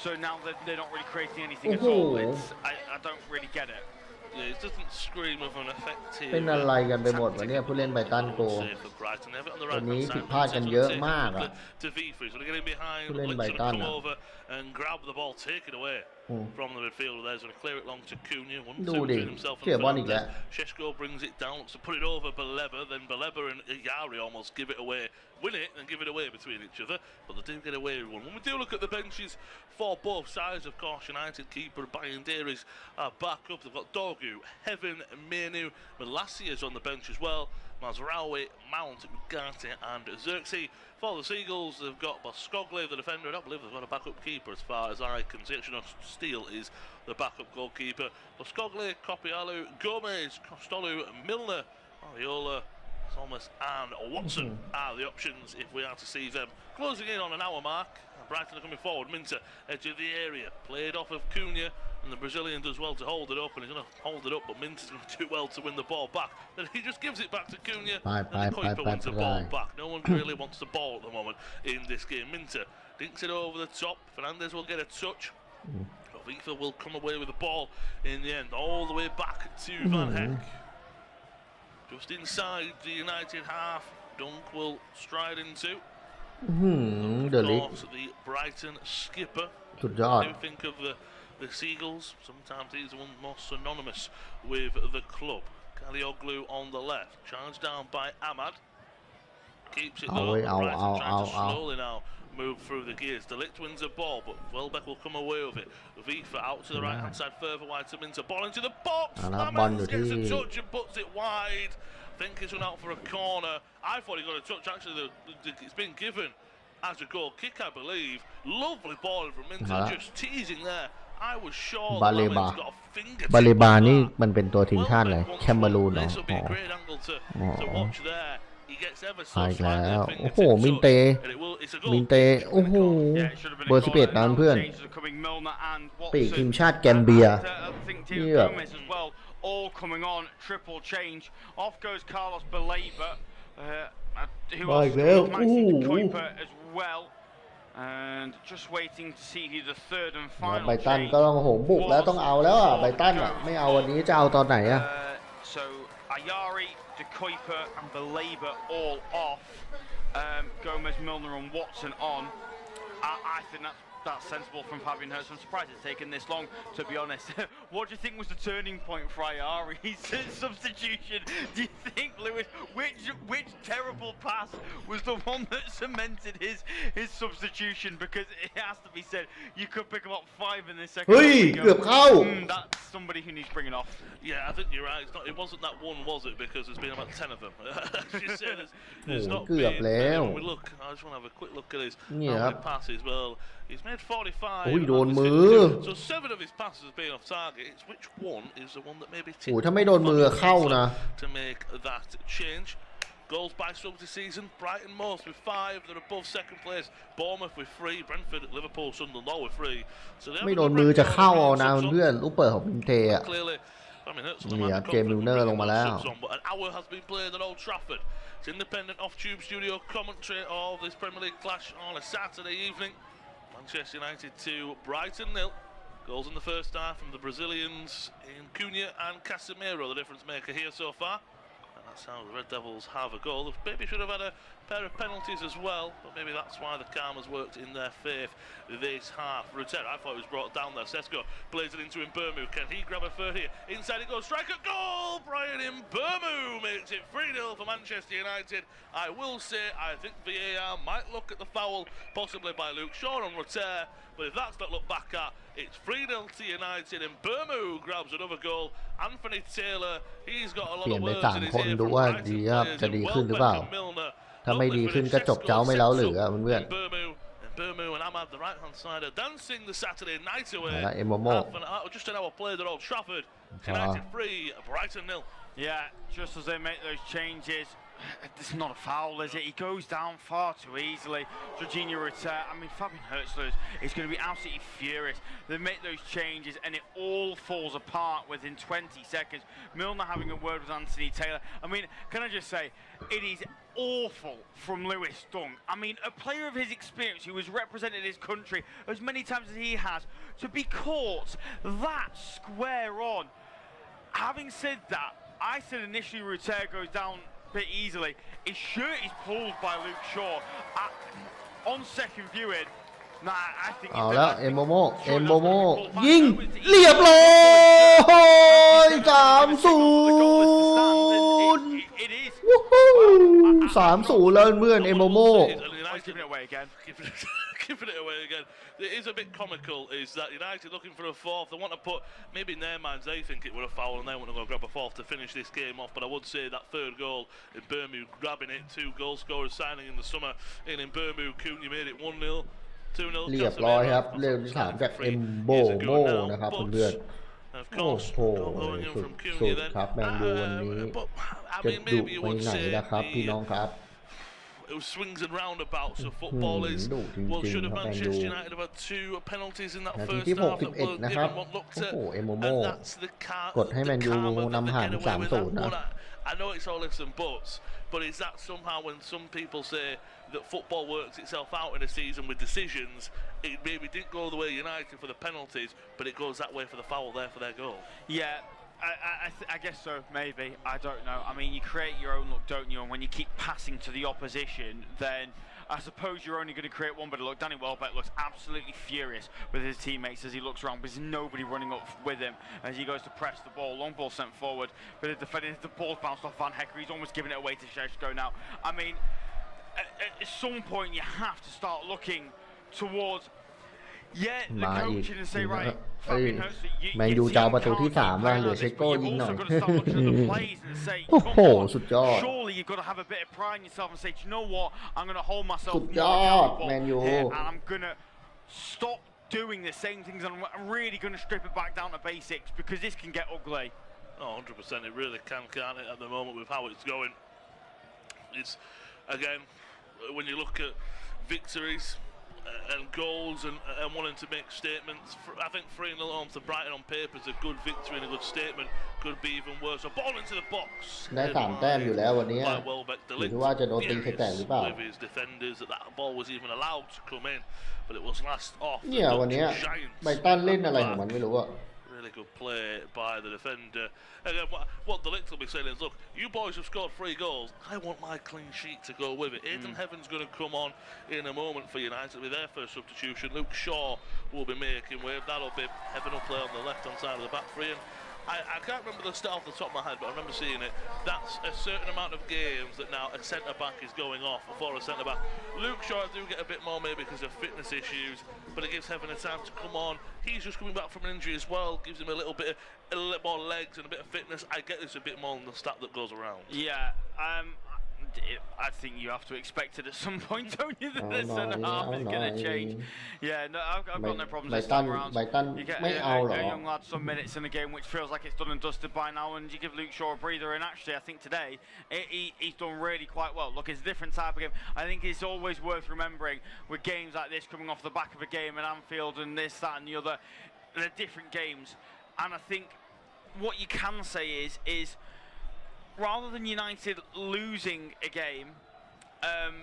So now they're not really creating anything at all. I don't really get it. Yeah, it doesn't scream of an effective. เป็นอะไรกันไปหมดวะเนี่ยผู้เล่นไบรตันโก วันนี้ผิดพลาดกันเยอะมากอ่ะผู้เล่นไบรตันอ่ะ and grab the ball, take it away from the midfielder. There's going to clear it long to Cunha. ดูดิเสียบอลอีกแล้ว Sesko brings it down, looks to put it over Baleba. Then Baleba and Yari almost give it away, win it and give it away between each other. But they do get away with one. When we do look at the benches for both sides, of course, United keeper Bayandeiris are back up. They've got Dogu, Heaven, Menu, Malassia's on the bench as well. Mazraoui, Mount, Ugarte and Xerxes. For the Seagulls, they've got Boscogli, the defender. I don't believe they've got a backup keeper as far as I can see. Actually, no, Steele is the backup goalkeeper. Boscogli, Copialu, Gomez, Costolu, Milner, Ariola, Thomas and Watson are the options if we are to see them. Closing in on an hour mark. Brighton are coming forward. Minter, edge of the area. Played off of Cunha. And the Brazilian does well to hold it up, and he's going to hold it up, but Minter's going to do well to win the ball back. Then he just gives it back to Cunha, and Kuiper wins the ball back. No one really wants the ball at the moment in this game. Minter dinks it over the top. Fernandez will get a touch. Viva will come away with the ball in the end, all the way back to Van Heck. Just inside the United half, Dunk will stride into. Of course, the Brighton skipper. สุดยอด What do you think of the Seagulls? Sometimes he's the one more synonymous with the club. Kalioglu on the left, charged down by Ahmad. Keeps it though. Brighton trying to slowly now move through the gears. Delict wins the ball, but Welbeck will come away with it. Vifa out to the right-hand side, further wide to Minter. Ball into the box. Lamans gets a touch and puts it wide. I think he's run out for a corner. I thought he got a touch. Actually, it's been given as a goal kick, I believe. Lovely ball from Minter, just teasing there. I was sure Lamans got a finger. บาเลบานี่มันเป็นตัวทีมชาติอะไรแคมเบรูนเหรอ This will be a great angle to watch there. He gets ever so อีกแล้ว slightly โอ้โหมินเต มินเต โอ้โห เบอร์ 11 นั้นเพื่อน ปีกทีมชาติแกมเบียนี่แบบ all coming on, triple change. Off goes Carlos Baleba, who else is Kuiper as well. And just waiting to see who the third and ไบร final ตัน change ก็ต้องโหมบุกแล้วต้องเอาแล้วอ่ะไบรตันอ่ะไม่เอาวันนี้จะเอาตอนไหนอ่ะ So Ayari, De Kuiper and Baleba all off. Gomez, Milner and Watson on. I think that's sensible from Fabian Hurst. I'm surprised it's taken this long, to be honest. What do you think was the turning point for Ayari's substitution? Do you think, Lewis, which terrible pass was the one that cemented his substitution? Because it has to be said, you could pick up 5 in this second. เฮ้ยเกือบเข้า That's somebody who needs bringing off. Yeah, I think you're right. It wasn't that one, was it? Because there's been about 10 of them. As you said, there's not been. Look, I just want to have a quick look at his passes. Well, he's made made 45. โอ้ยโดนมือ So 7 of his passes have been off target. It's which one is the one that maybe โอ้ยถ้าไม่โดนมือเข้านะ to make that change. Goals by sub this season. Brighton most with 5. They're above second place. Bournemouth with 3. Brentford, Liverpool, Sunderland all with 3. So ไม่โดนมือจะเข้าเอานะเพื่อนลูกเปิดของมินเทอะ Clearly, I mean, นี่ครับเจมส์มิลเนอร์ลงมาแล้ว but an hour has been played at Old Trafford. It's independent off-tube studio commentary of this Premier League clash on a Saturday evening. Manchester United 2, Brighton 0. Goals in the first half from the Brazilians in Cunha and Casemiro, the difference maker here so far. And that's how the Red Devils have a goal. They maybe should have had a pair of penalties as well, but maybe that's why the Karmas worked in their favour this half. Rutera, I thought he was brought down there. Sesko plays it into Mbeumo. Can he grab a third here? Inside it goes. Striker goal! Brian Mbeumo makes it 3-0 for Manchester United. I will say, I think VAR might look at the foul, possibly by Luke Shaw on Rutera. But if that's not looked back at, it's 3-0 to United. Mbeumo grabs another goal. Anthony Taylor, he's got a lot of words in his ear from Brighton players. And Welbeck and Milner. ถ้าไม่ดีขึ้นก็จบเจ้าไม่เล้าหรือเพื่อน Mbeumo and Ahmad, the right-hand side, are dancing the Saturday night away. Just an hour played at Old Trafford. United 3, Brighton 0. Yeah, just as they make those changes, it's not a foul, is it? He goes down far too easily. Jorginho return. I mean, Fabian Hurtzler is going to be absolutely furious. They make those changes and it all falls apart within 20 seconds. Milner having a word with Anthony Taylor. I mean, can I just say, it is awful from Lewis Dunk. I mean, a player of his experience who has represented his country as many times as he has, to be caught that square on. Having said that, I said initially Rutera goes down bit easily. His shirt is pulled by Luke Shaw. On second viewing, I think เอาแล้วเอ็มโมโมยิงเรียบร้อย3-0 3-0 แล้วเพื่อนเอ็มโม Giving it away again. It is a bit comical is that United looking for a fourth. They want to put, maybe in their minds they think it were a foul and they want to go grab a fourth to finish this game off. But I would say that third goal in Birmingham grabbing it, 2 goal scorers signing in the summer in Birmingham. Cunha made it 1-0, 2-0. เรียบร้อยครับเรื่องที่3จากเอ็มโมนะครับเพื่อนโอ้โหสุดครับแมนยูวันนี้จะดุไปไหนนะครับพี่น้องครับ It was swings and roundabouts of football is well should have Manchester United have had 2 penalties in that first half that were given what looked at and that's the karma that I know it's all ifs and buts, but is that somehow when some people say that football works itself out in a season with decisions, it maybe didn't go the way United for the penalties, but it goes that way for the foul there for their goal. Yeah. I guess so, maybe. I don't know. I mean, you create your own look, don't you? And when you keep passing to the opposition, then I suppose you're only going to create one better look. Danny Welbeck looks absolutely furious with his teammates as he looks around, but there's nobody running up with him as he goes to press the ball. Long ball sent forward, but the ball's bounced off Van Hecker. He's almost giving it away to Šeško now. I mean, at some point you have to start looking towards the coaching and say, right, Fabian Hurtzler, แมนยูจะเอาประตูที่3ว่าเหลือเชโก้ยิงหน่อยโอ้โหสุดยอด Surely you've got to have a bit of pride in yourself and say, you know what, I'm going to hold myself สุดยอดแมนยู and I'm going to stop doing the same things and I'm really going to strip it back down to basics because this can get ugly. Oh, 100%, it really can, can't it, at the moment with how it's going. It's, again, when you look at victories and goals and wanting to make statements, I think 3-0 home to Brighton on paper is a good victory and a good statement. Could be even worse. A ball into the box. ได้3 แต้มอยู่แล้ววันนี้อยู่ที่ว่าจะโดนตีแตกหรือเปล่า With his defenders that ball was even allowed to come in, but it was last off. เนี่ยวันนี้ไบรตันเล่นอะไรของมันไม่รู้อะ Really good play by the defender. Again, what the Licks will be saying is, look, you boys have scored 3 goals. I want my clean sheet to go with it. Aidan Heaven's going to come on in a moment for United with their first substitution. Luke Shaw will be making wave. That'll be Heaven will play on the left-hand side of the back three. And I can't remember the stat off the top of my head, but I remember seeing it. That's a certain amount of games that now a centre-back is going off before a centre-back. Luke Shaw I do get a bit more maybe because of fitness issues, but it gives Heaven a time to come on. He's just coming back from an injury as well, gives him a little more legs and a bit of fitness. I get this a bit more than the stat that goes around. Yeah, I think you have to expect it at some point, don't you? That the centre half is going to change. Yeah, no, I've got no problems this time around. You get a young lad some minutes in the game, which feels like it's done and dusted by now, and you give Luke Shaw a breather. And actually, I think today he's done really quite well. Look, it's a different type of game. I think it's always worth remembering with games like this coming off the back of a game at Anfield and this, that, and the other. They're different games, and I think what you can say is rather than United losing a game,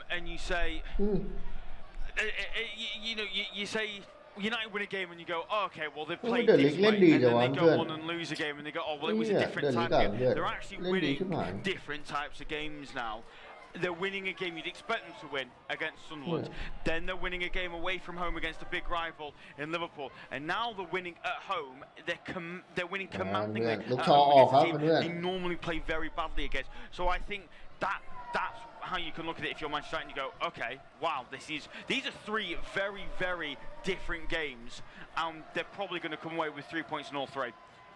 and you say, you say United win a game and you go, oh, okay, well they've played this way, and then they go on and lose a game and they go, oh, well it was a different type of game. They're actually winning different types of games now. They're winning a game you'd expect them to win against Sunderland. Then they're winning a game away from home against a big rival in Liverpool. And now they're winning at home. They're winning commandingly at home against a team they normally play very badly against. So I think that's how you can look at it if you're Manchester United and you go, okay, wow, these are three very, very different games. And they're probably going to come away with 3 points in all three.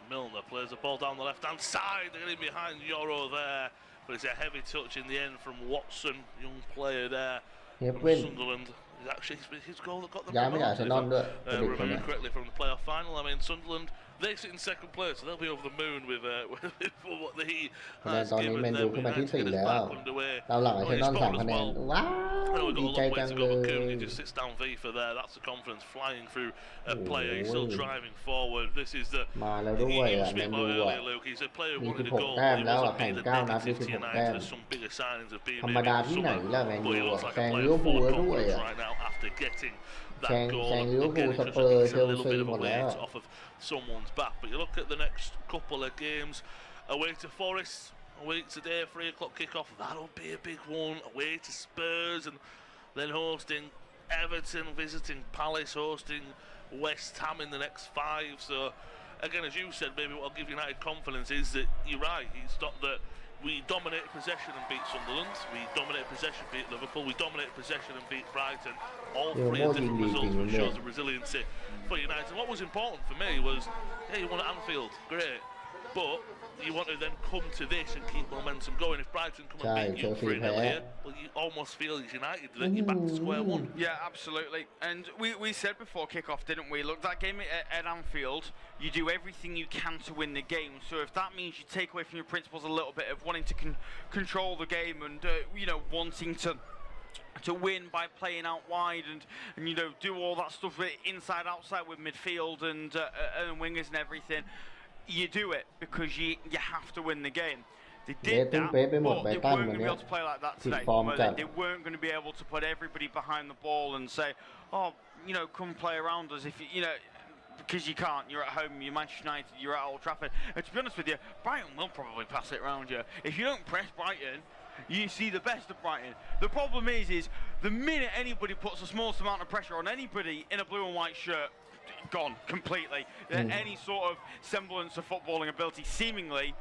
Milner plays the ball down the left-hand side. They're getting behind Euro there. But it's a heavy touch in the end from Watson, young player there from Sunderland. It's actually his goal that got them promoted, if I remember correctly, from the playoff final. I mean, Sunderland, they sit in second place, so they'll be over the moon with what he has given them. United to get us back underway. It's Scotland as well. I know we've got a long way to go, but Cooney just sits down FIFA there. That's the confidence flying through a player. He's still driving forward. This is the... You speak about earlier, Luke. He's a player who wanted a goal, but he wasn't being the negative to United. There's some bigger signings of being maybe in the summer, but he looks like a player full of confidence right now after getting that goal. Again, it just takes a little bit of a weight off of someone's back. But you look at the next couple of games, away to Forest, a week today, 3 o'clock kickoff. That'll be a big one. Away to Spurs, and then hosting Everton, visiting Palace, hosting West Ham in the next 5. So again, as you said, maybe what'll give United confidence is that you're right. It's not that we dominated possession and beat Sunderland, we dominated possession, beat Liverpool, we dominated possession and beat Brighton. All 3 are different results, which shows the resiliency for United. And what was important for me was, yeah, you won at Anfield, great, but you want to then come to this and keep momentum going. If Brighton come and beat you 3-0 here, well, you almost feel it's United that you're back to square one. Yeah, absolutely. And we said before kick-off, didn't we? Look, that game at Anfield, you do everything you can to win the game. So if that means you take away from your principles a little bit of wanting to control the game and wanting to win by playing out wide and do all that stuff with inside outside with midfield and wingers and everything. You do it because you have to win the game. They did that, but they weren't going to be able to play like that today. They weren't going to be able to put everybody behind the ball and say, oh, come play around us if because you can't. You're at home, you're Manchester United, you're at Old Trafford. And to be honest with you, Brighton will probably pass it around you. If you don't press Brighton, you see the best of Brighton. The problem is the minute anybody puts the smallest amount of pressure on anybody in a blue and white shirt, gone completely. Any sort of semblance of footballing ability seemingly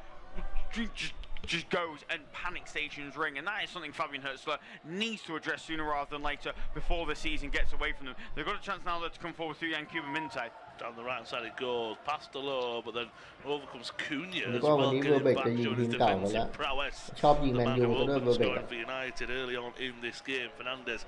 just goes and panic stations ring, and that is something Fabian Hurtzler needs to address sooner rather than later before the season gets away from them. They've got a chance now to come forward through Yankuba Minte. Down the right side it goes, past the low, but then over comes Cunha as well, getting back, showing his defensive prowess. The man who opened scoring for United early on in this game, Fernandes,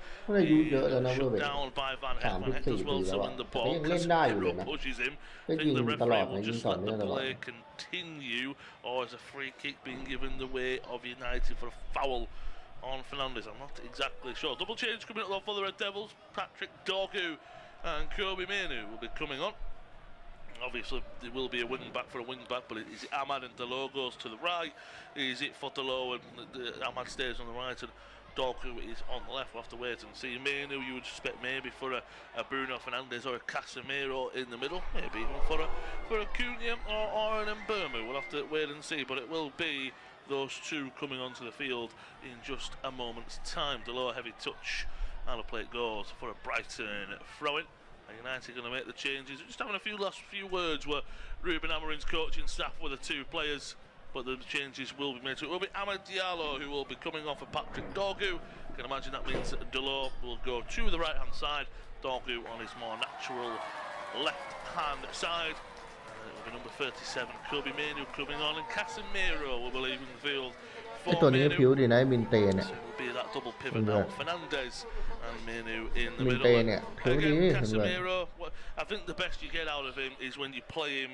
shut down by Van Heck as well, so in the ball, Casemiro pushes him. I think the referee will just let the play continue, or is a free kick being given the way of United for a foul on Fernandes? I'm not exactly sure. Double change coming up though for the Red Devils. Patrick Dorgu and Kobe Mainoo will be coming on. Obviously, there will be a wing back for a wing back, but is it Ahmad and Delo goes to the right? Is it Fotolo and Ahmad stays on the right and Dorgu is on the left? We'll have to wait and see. Mainoo, you would suspect maybe for a Bruno Fernandes or a Casemiro in the middle, maybe even for a Cunha or an Mbeumo. We'll have to wait and see, but it will be those two coming onto the field in just a moment's time. Delo, heavy touch. And a play it goes for a Brighton throw-in. United going to make the changes. Just having a last few words where Ruben Amorim's coaching staff with the 2 players, but the changes will be made. So it will be Amad Diallo who will be coming off for Patrick Dorgu. You can imagine that means that Delo will go to the right-hand side. Dorgu on his more natural left-hand side. It will be number 37, Kobe Mainoo coming on, and Casemiro will be leaving the field ไอตัวนี้ผิวดีนะมินเตเนี่ย Be that double pivot now. Fernandez and Menu in the มิน middle. เตเนี่ยผิวดี Again, เห็นด้วย Casemiro. I think the best you get out of him is when you play him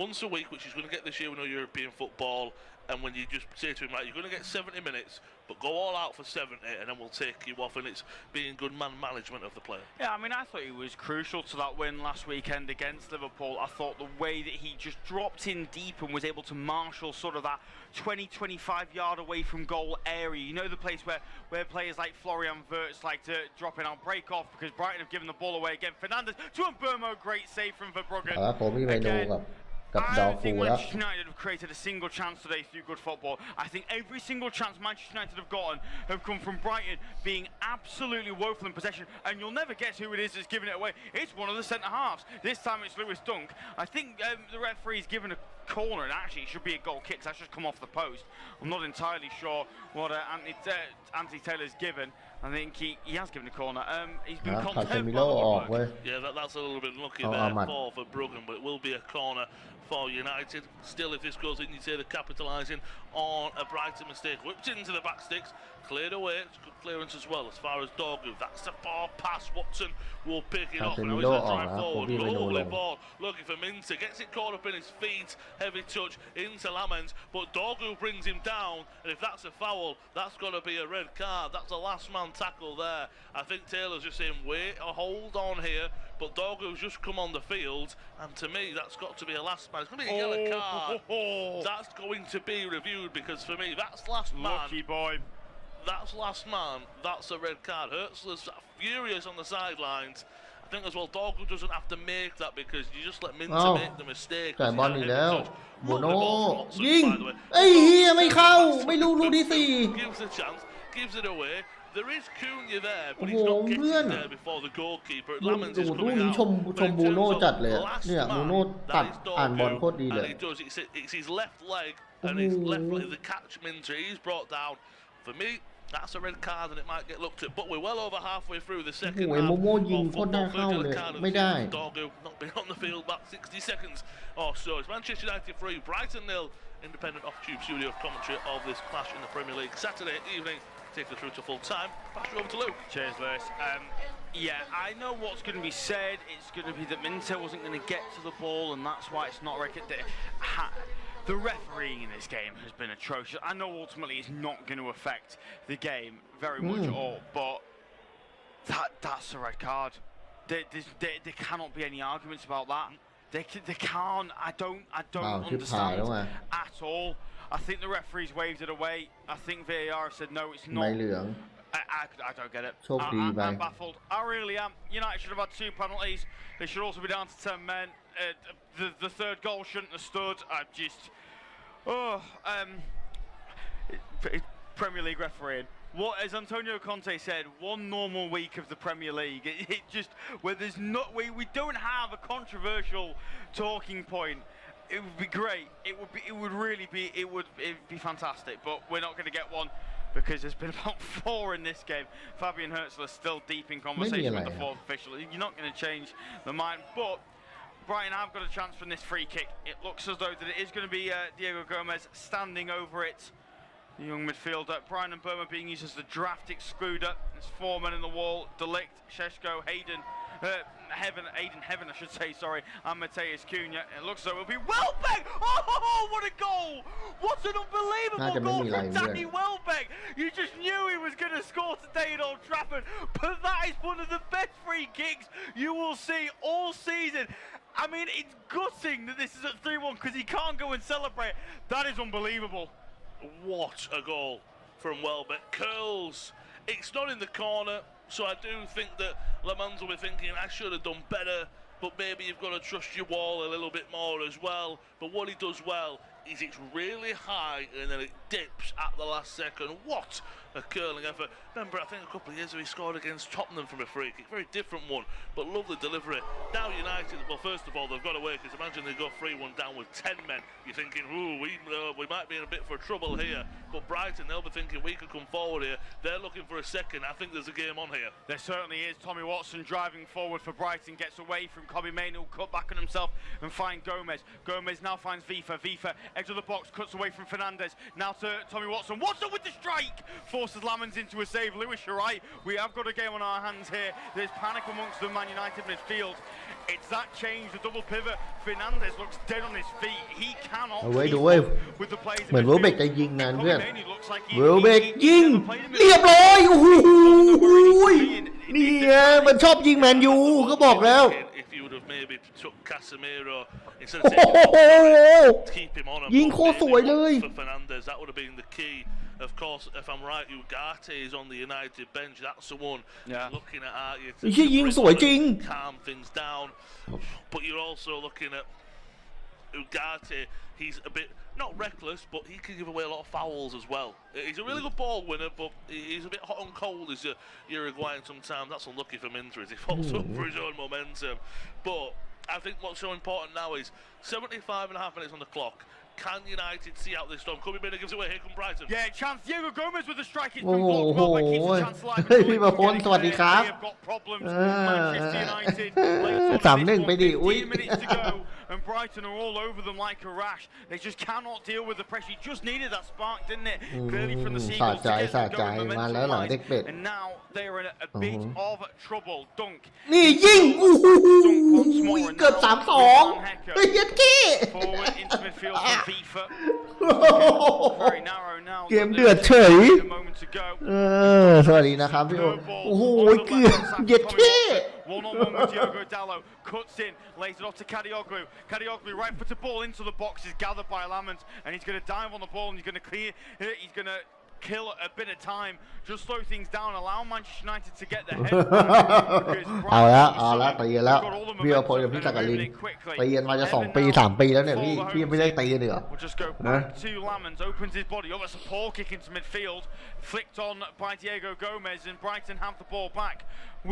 once a week, which he's going to get this year with no European football, and when you just say to him, right, you're going to get 70 minutes, but go all out for 70, and then we'll take you off, and it's being good man management of the player. Yeah, I mean, I thought he was crucial to that win last weekend against Liverpool. I thought the way that he just dropped in deep and was able to marshal sort of that 20-25 yard away from goal area. You know, the place where players like Florian Wirtz like to drop in on break off because Brighton have given the ball away again. Fernandez to Mbeumo, great save from Verbruggen. ผมมีเมนูกับด I อ don't ฟู think แล้ว Manchester United have created a single chance today through good football. I think every single chance Manchester United have gotten have come from Brighton being absolutely woeful in possession, and you'll never guess who it is that's giving it away. It's one of the centre-halves. This time it's Lewis Dunk. I think the referee's given a corner, and actually it should be a goal kick. That's just come off the post. I'm not entirely sure what Anthony Taylor's given. I think he has given a corner. He's been condemned by the work. Yeah, that's a little bit unlucky there for Bruggen, but it will be a corner for United. Still, if this goes in, you'd say they're capitalising on a Brighton mistake. Whipped into the back sticks, cleared away. It's good clearance as well as far as Dorgu. That's the ball pass. Watson will pick it up. Now he's going to drive forward. Lovely ball. Looking for Minter. Gets it caught up in his feet. Heavy touch into Lamens. But Dorgu brings him down. And if that's a foul, that's got to be a red card. That's a last man tackle there. I think Taylor's just saying, wait, hold on here. But Dorgu's just come on the field. And to me, that's got to be a last man. It's going to be a yellow card. That's going to be reviewed because for me, that's last man. Lucky boy. That's last man. That's a red card. Hurtzler's furious on the sidelines. I think as well, Dorgu doesn't have to make that because you just let Minter make the mistake. แต่บอลอีกแล้วโบโน่ยิงไอ้เฮียไม่เข้าไม่รู้ลูกที่สี่ Gives a chance, gives it away. There is Cunha there, but he's not getting there before the goalkeeper. Lamens is coming out. ชมบูโน่จัดเลยเนี่ยบูโน่ตัดอ่านบอลโคตรดีเลย And he does. It's his left leg, and his left leg, the catch Minter, he's brought down. For me, that's a red card, and it might get looked at. But we're well over halfway through the second half. โมโมยิงโคตรน่าเข้าเลยไม่ได้ Dorgu not been on the field about 60 seconds or so. It's Manchester United 3, Brighton 0. Independent off-tube studio commentary of this clash in the Premier League Saturday evening. Take us through to full time. Pass it over to Luke. Cheers, Lewis. Yeah, I know what's going to be said. It's going to be that Minter wasn't going to get to the ball, and that's why it's not recorded. The refereeing in this game has been atrocious. I know ultimately it's not going to affect the game very much at all, but that's a red card. There cannot be any arguments about that. They can't. I don't understand at all. I think the referees waved it away. I think VAR said no, it's not. ไม่เหลือง I don't get it. โชคดีไป I'm baffled. I really am. United should have had 2 penalties. They should also be down to 10 men. The third goal shouldn't have stood. Premier League refereeing. What, as Antonio Conte said, one normal week of the Premier League. It just where there's not we don't have a controversial talking point. It would be great. It would be fantastic. But we're not going to get one because there's been about 4 in this game. Fabian Hurtzler still deep in conversation with the 4th official. You're not going to change the mind. But Brighton have got a chance from this free kick. It looks as though that it is going to be Diego Gomez standing over it. The young midfielder. Brian and Burma being used as the draft excluder. There's 4 men in the wall. Delict, Sheshko, Aiden Heaven, I should say, sorry, and Mateus Cunha. It looks as though it'll be Welbeck! Oh, what a goal! What an unbelievable goal from Danny Welbeck! You just knew he was going to score today at Old Trafford, but that is one of the best free kicks you will see all season. I mean, it's gutting that this is at 3-1 because he can't go and celebrate. That is unbelievable. What a goal from Welbeck. Curls. It's not in the corner, so I do think that Le Mans will be thinking, I should have done better, but maybe you've got to trust your wall a little bit more as well. But what he does well is it's really high and then it dips at the last second. What a curling effort. Remember, I think a couple of years ago he scored against Tottenham from a free kick. Very different one, but lovely delivery. Now United, well, first of all, they've got away because imagine they go 3-1 down with 10 men. You're thinking, ooh, we might be in a bit for trouble here. but Brighton, they'll be thinking we could come forward here. They're looking for a second. I think there's a game on here. There certainly is. Tommy Watson driving forward for Brighton, gets away from Kobbie Mainoo, who'll cut back on himself and find Gomez. Gomez now finds Vifa. Vifa, edge of the box, cuts away from Fernandez. Now to Tommy Watson. Watson with the strike! Forces Lamans into a save. Lewis, you're right. We have got a game on our hands here. There's panic amongst the Man United midfield. It's that change, the double pivot. Fernandez looks dead on his feet. He cannot keep up with the players in midfield. เหมือนเวลเบกจะยิงนานเพื่อนเวลเบกยิงเรียบร้อยโอ้โหนี่ไงมันชอบยิงแมนยูก็บอกแล้วยิงโคตรสวยเลย Of course, if I'm right, Ugarte is on the United bench. That's the one looking at you to calm things down. But you're also looking at Ugarte. He's a bit, not reckless, but he can give away a lot of fouls as well. He's a really good ball winner, but he's a bit hot and cold as Uruguayan sometimes. That's unlucky for him injuries. He falls up for his own momentum. But I think what's so important now is 75.5 minutes on the clock. Can United see out this storm? Kobbie Mainoo gives it away. Here comes Brighton. Yeah, chance. Diego Gomez with the strike. It's been blocked well by keeps the chance alive. พี่มาพ้นสวัสดีครับ3-1ไปดิอุ้ย And Brighton are all over them like a rash. They just cannot deal with the pressure. He just needed that spark, didn't it? Clearly from the Seagulls. สะใจมาแล้วหลังเด็กเป็ด And now they are in a bit of trouble. Dunk. นี่ยิงโอ้โหเกือบ3-2 เฮ้ยยัดขี้ Forward into midfield for FIFA. Very narrow now. เกมเดือดเฉยสวัสดีนะครับพี่โอ้โหเกือบยัดขี้ One-on-one with Diogo Dallo, cuts in, lays it off to Kadioglu. Kadioglu right foot the ball into the box is gathered by Lamans, and he's going to dive on the ball and he's going to clear. He's going to kill a bit of time, just slow things down, allow Manchester United to get their head back. เอาละตีกันแล้วพี่เอาพลกับพี่จักรินตีกันมาจะ2 ปี 3 ปีแล้วเนี่ยพี่ไม่ได้ตีกันเหรอ We'll just go back to Lamans, opens his body. Oh, that's a poor kick into midfield, flicked on by Diego Gomez, and Brighton have the ball back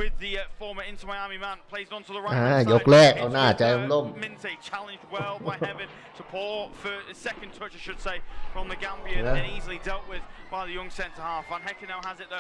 with the former Inter Miami man, plays onto the right hand side. ยกแรกเอาหน้าใจล้ม Minte challenged well by Heaven, support for a second touch, I should say, from the Gambian, and easily dealt with by the young centre half. Van Hekken now has it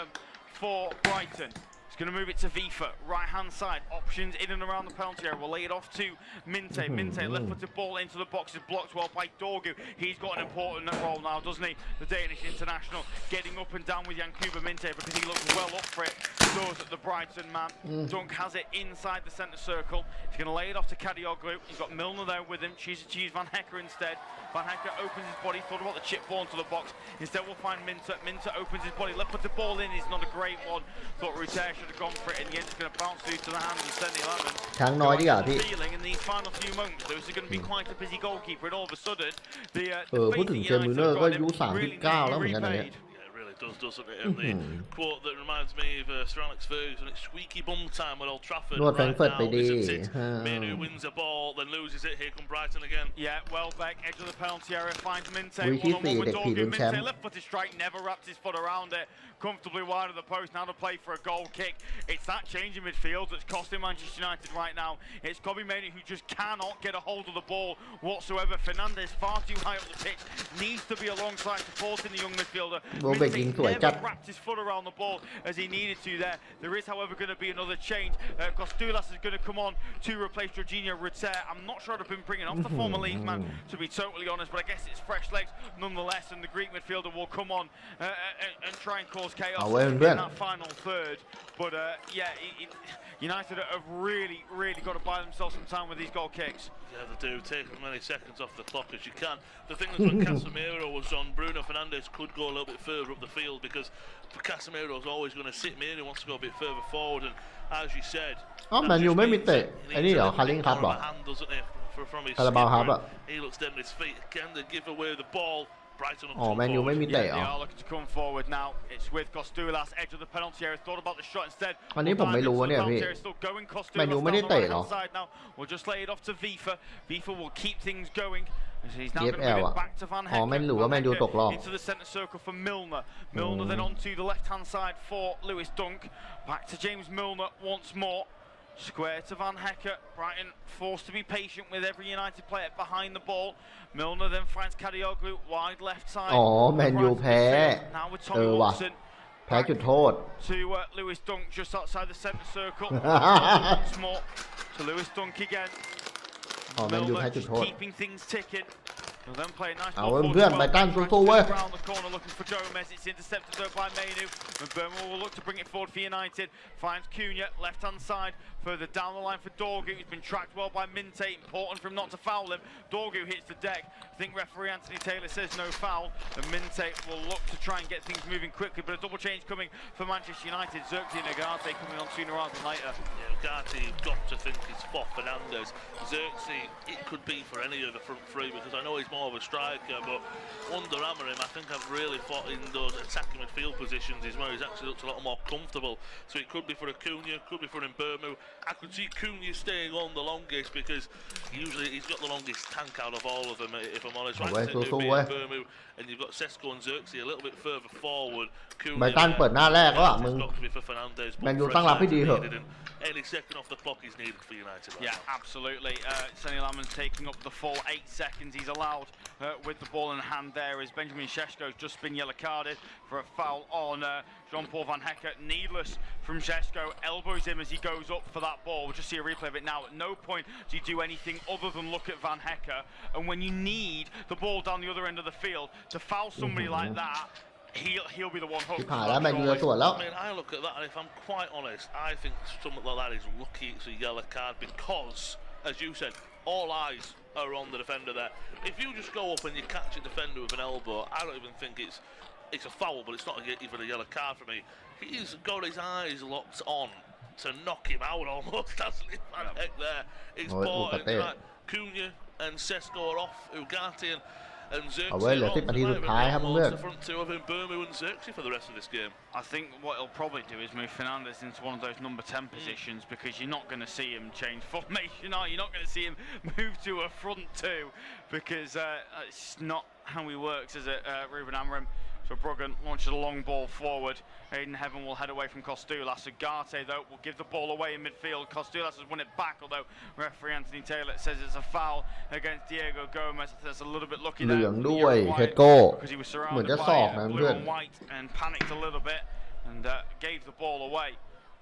for Brighton. He's going to move it to Vifa, right hand side, options in and around the penalty area. We'll lay it off to Minte. Minte left footed ball into the box is blocked well by Dorgu. He's got an important role now, doesn't he? The Danish international getting up and down with Yankuba Minte because he looks well up for it. Does the Brighton man. Dunk has it inside the centre circle. He's going to lay it off to Kadioglu. He's got Milner there with him. Choose Van Hekker instead. Van Hekker opens his body, thought about the chip ball into the box. Instead we'll find Minte. Minte opens his body, left footed ball in. It's not a great one. Thought Ruter should have gone for it, and yet it's going to bounce through to the hands of Senny Lemon. ครั้งน้อยดีกว่าพี่ Feeling in these final few moments, there was going to be quite a busy goalkeeper, and all of a sudden, the พูดถึงเจมิลเลอร์ก็อายุ39แล้วเหมือนกันเนี่ย doesn't it? And the quote that reminds me of Sir Alex Ferguson, it's squeaky bum time at Old Trafford right now, isn't it? Mainoo wins a ball, then loses it. Here come Brighton again. Yeah, Welbeck, edge of the penalty area, finds Minte. One-on-one with Dorgu. Minte left-footed strike, never wrapped his foot around it. Comfortably wide of the post, now to play for a goal kick. It's that change in midfield that's costing Manchester United right now. It's Kobbie Mainoo who just cannot get a hold of the ball whatsoever. Fernandez far too high up the pitch, needs to be alongside supporting the young midfielder. Never wrapped his foot around the ball as he needed to there. There is, however, going to be another change. Costulas is going to come on to replace Jorginho Ruter. I'm not sure I'd have been bringing off the former Leeds man, to be totally honest, but I guess it's fresh legs nonetheless, and the Greek midfielder will come on and try and cause chaos in that final third. But yeah, United have really got to buy themselves some time with these goal kicks. Yeah, they do. Take as many seconds off the clock as you can. The thing is, when Casemiro was on, Bruno Fernandes could go a little bit further up the field because Casemiro is always going to sit. Mainoo wants to go a bit further forward, and as you said, แมนยูไม่มีเตะไอ้นี่เหรอคาริงครับเหรอคาราบาวครับอ่ะ He looks dead on his feet. Can they give away the ball? อ๋อแมนยูไม่มีเตะอ๋อ อันนี้ผมไม่รู้เนี่ยพี่แมนยูไม่ได้เตะหรอ EFL อ่ะอ๋อแมนหรือว่าแมนยูตกรอบ Milner then onto the left hand side for Lewis Dunk. Back to James Milner once more. Square to Van Hecke. Brighton forced to be patient with every United player behind the ball. Milner then finds Kadioglu wide left side. อ๋อแมนยูแพ้ว่ะแพ้จุดโทษ to Lewis Dunk just outside the centre circle. Once more to Lewis Dunk again. อ๋อแมนยูแพ้จุดโทษ keeping things ticking. They'll then play a nice เอาเพื่อนไปตั้งสู้ๆเว้ย around the corner looking for Gomez. It's intercepted though by Mainu. And Burma will look to bring it forward for United. Finds Cunha left hand side. Further down the line for Dorgu. He's been tracked well by Minte. Important for him not to foul him. Dorgu hits the deck. I think referee Anthony Taylor says no foul. And Minte will look to try and get things moving quickly. But a double change coming for Manchester United. Xerxes and Agate coming on sooner rather than later. Yeah, Agate, you've got to think it's for Fernandes. Xerxes, it could be for any of the front three because I know he's more of a striker, but under Amorim, I think I've really thought in those attacking midfield positions is where he's actually looked a lot more comfortable. So it could be for Acuna, could be for Mbeumo. I could see Cunha staying on the longest because usually he's got the longest tank out of all of them, if I'm honest. Right, Mbeumo, and you've got Sesko and Xerxes a little bit further forward. ไบรตันเปิดหน้าแรกแล้วอ่ะมึงแมนยูตั้งรับให้ดีเหอะ Any second off the clock is needed for United. Yeah, absolutely. Zenny Laman's taking up the full 8 seconds he's allowed with the ball in hand there as Benjamin Šeško's just been yellow carded for a foul on Jean-Paul Van Hecke. Needless from Šeško, elbows him as he goes up for that ball. We'll just see a replay of it now. At no point do you do anything other than look at Van Hecke. And when you need the ball down the other end of the field to foul somebody like that, he'll be the one hooked. I mean, I look at that and if I'm quite honest, I think something like that is lucky it's a yellow card because, as you said, all eyes are on the defender there. If you just go up and you catch a defender with an elbow, I don't even think it's a foul, but it's not even a yellow card for me. He's got his eyes locked on to knock him out almost, hasn't he? Van Hecke there. It's important. Right. Cunha and Sesko are off. Ugarte and Xerxes เอาไว้เหลือ10 นาทีสุดท้ายครับเพื่อน the front two of Mbeumo and Xerxes for the rest of this game. I think what he'll probably do is move Fernandes into one of those number 10 positions because you're not going to see him change formation, are you? You're not going to see him move to a front two because it's not how he works, is it, Ruben Amorim? So Bruggen launches a long ball forward. Aiden Heaven will head away from Costulas. Agate, though, will give the ball away in midfield. Costulas has won it back, although referee Anthony Taylor says it's a foul against Diego Gomez. That's a little bit lucky there. Because he was surrounded by blue and white and panicked a little bit and gave the ball away.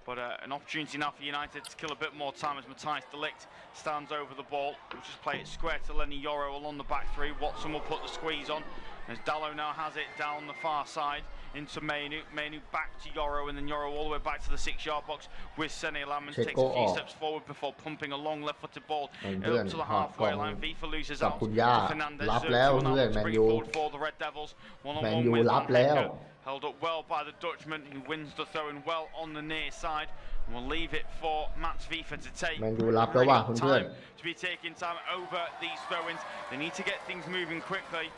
But an opportunity now for United to kill a bit more time as Matthijs de Ligt stands over the ball. We'll just play it square to Lenny Yoro along the back three. Watson will put the squeeze on. As Dallo now has it down the far side into Mainu. Mainu back to Yoro and then Yoro all the way back to the 6-yard box with Zenny Laman. Takes a few steps forward before pumping a long left-footed ball up to the halfway line. Vifa loses out to Fernandes. Will now look to bring it forward for the Red Devils. One-on-one with Van Hecke. Held up well by the Dutchman who wins the throw-in well on the near side. And we'll leave it for Mats Vifa to take. Time to be taking time over these throw-ins. They need to get things moving quickly.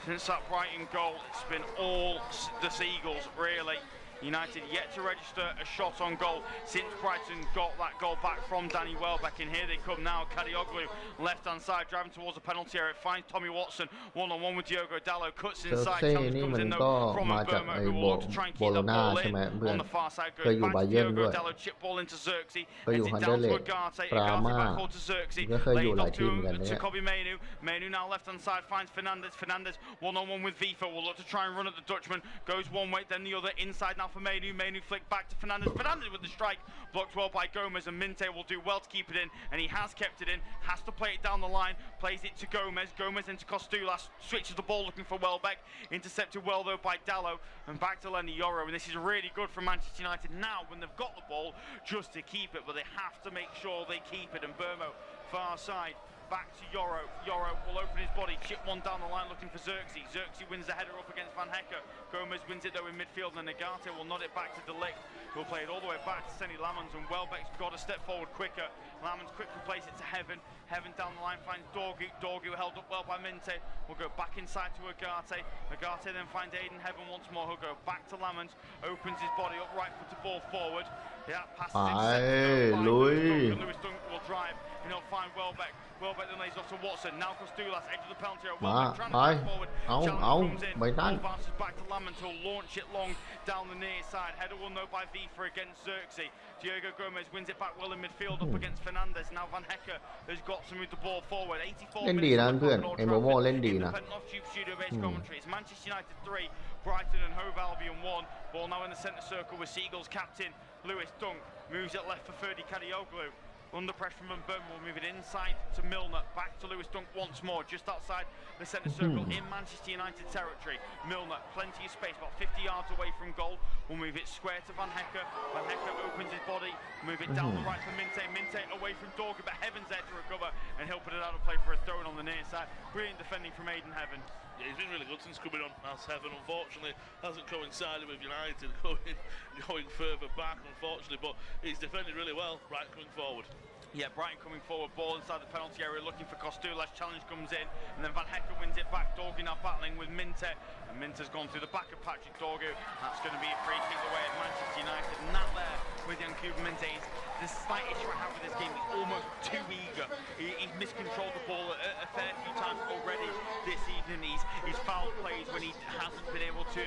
Since that Brighton goal, it's been all the Seagulls, really. United yet to register a shot on goal since Brighton got that goal back from Danny Welbeck. And here they come now. Kadioglu, left-hand side, driving towards the penalty area. Finds Tommy Watson, one-on-one with Diogo Dallo. Cuts inside. Challenge comes in though from Mbeumo, who will look to try and keep the ball in. On the far side, goes back to Diogo Dallo. Chip ball into Xerxes. Heads it down to Agate. Agate back forward to Xerxes. Laid off to Kobe Mainu. Mainu now left-hand side, finds Fernandes. Fernandes, one-on-one with Vifa. Will look to try and run at the Dutchman. Goes one way, then the other. Inside now for Mainu. Mainu flick back to Fernandes. Fernandes with the strike. Blocked well by Gomez, and Minte will do well to keep it in, and he has kept it in. Has to play it down the line. Plays it to Gomez. Gomez into Costulas. Switches the ball looking for Welbeck. Intercepted well though by Dallo, and back to Lenny Yoro. And this is really good for Manchester United now when they've got the ball just to keep it, but they have to make sure they keep it. And Mbeumo far side. Back to Yoro. Yoro will open his body, chip one down the line looking for Xerxes. Xerxes wins the header up against Van Hecke. Gomez wins it though in midfield, and Agate will nod it back to de Ligt, who'll play it all the way back to Zenny Lamans, and Welbeck's got to step forward quicker. Lamans quickly plays it to Heaven. Heaven down the line finds Dorgu. Dorgu held up well by Minte. Will go back inside to Agate. Agate then finds Aiden Heaven once more. He'll go back to Lamans. Opens his body up, right foot to ball forward. Yeah, passes ไป intercepted ลุย Lewis Dunk will drive and he'll find Welbeck. Welbeck then lays off to Watson. Now Costulas, edge of the penalty area. มา Welbeck trying ไป to push forward. เอา Challenge comes in. ไบรตัน Ball bounces back to Lamont. He'll launch it long down the near side. Header will know by Vifa against Xerxes. Diego Gomez wins it back well in midfield up against Fernandez. Now Van Hecke has got to move the ball forward. 84 เล่นดีนะ minutes เพื่อน left on ไอโมโม Trafford. เล่นดีนะ Independent off-tube studio-based commentary. It's Manchester United 3, Brighton and Hove Albion 1. Ball now in the centre circle with Seagulls captain Lewis Dunk. Moves it left for Ferdy Kadioglu. Under pressure from Burn will move it inside to Milner. Back to Lewis Dunk once more, just outside the centre circle in Manchester United territory. Milner, plenty of space, about 50 yards away from goal. Will move it square to Van Hecke. Van Hecke opens his body, move it down the right for Minte. Minte away from Dorga, but Heaven's there to recover, and he'll put it out of play for a throw-in on the near side. Brilliant defending from Aidan Heaven. Yeah, he's been really good since coming on as Heaven. Unfortunately, hasn't coincided with United going further back, unfortunately, but he's defended really well, right, coming forward. Yeah, Brighton coming forward, ball inside the penalty area, looking for Costulas. Challenge comes in, and then Van Hecke wins it back. Dorgu now battling with Minte, and Minte's gone through the back of Patrick Dorgu. That's going to be a free kick away at Manchester United, and that there with Yankuba Minte is the slight issue I have with this game. He's almost too eager. He's miscontrolled the ball a fair few times already this evening. He's fouled plays when he hasn't been able to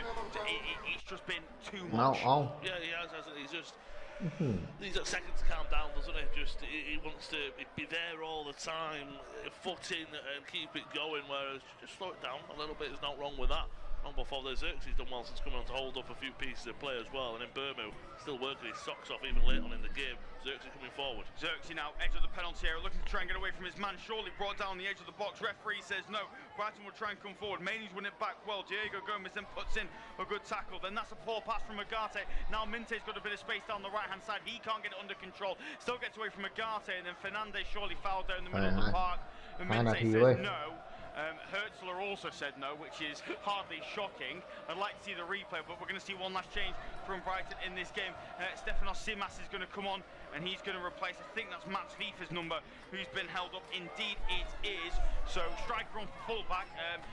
it's just been too much. Yeah, he has, hasn't he? He's just he's got seconds to calm down, doesn't he? Just he wants to be there all the time, foot in and keep it going, whereas just slow it down a little bit. There's not wrong with that. Long before there's Xerxes done well since coming on to hold up a few pieces of play as well, and then Burmu still working his socks off even late on in the game. Xerxes coming forward. Xerxes now edge of the penalty area, looking to try and get away from his man. Surely brought down the edge of the box. Referee says no. Brighton will try and come forward. Mainy's win it back well. Diego Gomez then puts in a good tackle. Then that's a poor pass from Agate. Now Minte's got a bit of space down the right-hand side. He can't get it under control. Still gets away from Agate, and then Fernandez surely fouled there in the middle of the park. And Minte says no. Hertzler also said no, which is hardly shocking. I'd like to see the replay, but we're going to see one last change from Brighton in this game. Stefanos Simas is going to come on, and he's going to replace, I think that's Mats Fifa's number, who's been held up. Indeed it is. So striker on fullback.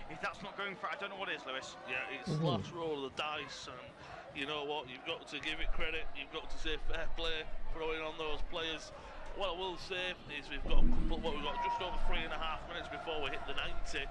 If that's not going for it, I don't know what it is, Lewis. Yeah, it's the last roll of the dice, and you know what, you've got to give it credit, you've got to say fair play, throwing on those players. What I will say is we've got just over 3.5 minutes before we hit the 90.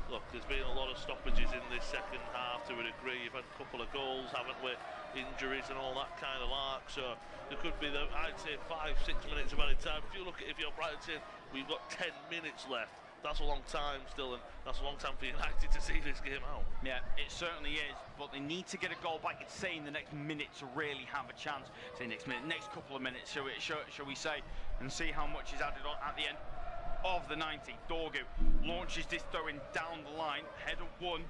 Look, there's been a lot of stoppages in this second half to a degree. You've had a couple of goals, haven't we? Injuries and all that kind of lark. So there could be, I'd say, 5-6 minutes of added time. If you're Brighton, we've got 10 minutes left. That's a long time still, and that's a long time for United to see this game out. Yeah, it certainly is, but they need to get a goal back, it's saying the next minute to really have a chance. Say next minute, next couple of minutes, shall we say, and see how much is added on at the end of the 90. Dorgu launches this throw-in down the line, header one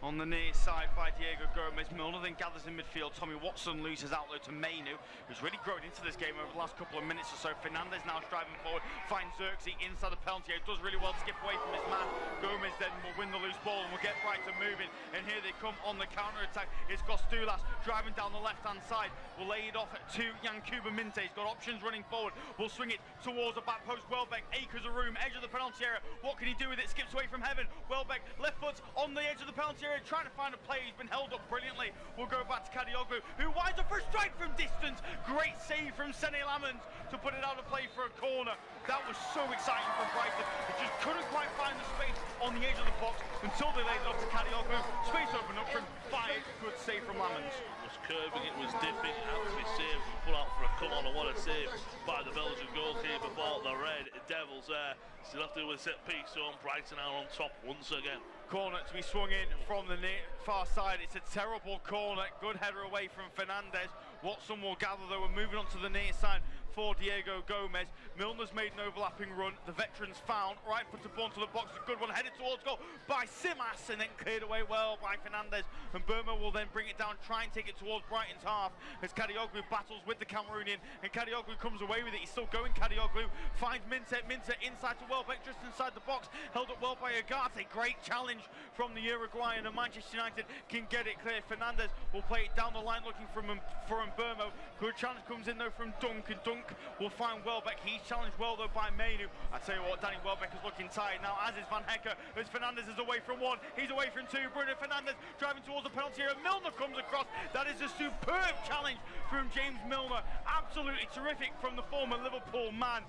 on the near side by Diego Gomez. Milner then gathers in midfield. Tommy Watson loses outlet to Mainu, who's really grown into this game over the last couple of minutes or so. Fernandez now striving forward, finds Xerxes inside the penalty area. Does really well to skip away from his man. Gomez then will win the loose ball and will get Brighton moving. And here they come on the counter-attack. It's Costulas driving down the left-hand side. Will lay it off to Yankuba Minte. He's got options running forward. Will swing it towards the back post. Welbeck, acres of room, edge of the penalty area. What can he do with it? Skips away from Heaven. Welbeck, left foot on the edge of the penalty area, trying to find a player. He's been held up brilliantly. We'll go back to Kadioglu, who winds up for a strike from distance. Great save from Zenel Lamond to put it out of play for a corner. That was so exciting for Brighton. It just couldn't quite find the space on the edge of the box until they laid it up to Kadioglu. Space opened up for him. Fired. Good save from Lamond. It was curving, it was dipping, had to be saved and put out for a come on, and what a save by the Belgian goalkeeper for the Red Devils there. Still have to do with set piece, so Brighton are on top once again. Corner to be swung in from the far side. It's a terrible corner. Good header away from Fernandez. Watson will gather though. We're moving on to the near side for Diego Gomez. Milner's made an overlapping run. The veterans found. Right foot to ball to the box. A good one headed towards goal by Simas and then cleared away well by Fernandez. And Burma will then bring it down, try and take it towards Brighton's half as Kadioglu battles with the Cameroonian. And Kadioglu comes away with it. He's still going. Kadioglu finds Minte. Minte inside to Welbeck, just inside the box. Held up well by Agate. Great challenge from the Uruguayan, and Manchester United can get it clear. Fernandez will play it down the line looking for Burma. Good challenge comes in though from Dunk, and Dunk flank will find Welbeck. He's challenged well though by Mainu. I tell you what, Danny Welbeck is looking tired now, as is Van Hecke, as Fernandez is away from one, he's away from two. Bruno Fernandez driving towards the penalty area. Milner comes across. That is a superb challenge from James Milner. Absolutely terrific from the former Liverpool man.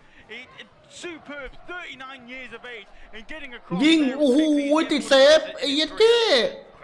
Superb, 39 years of age, and getting across. ยิงโอ้โหติดเซฟไอ้ยัดเก้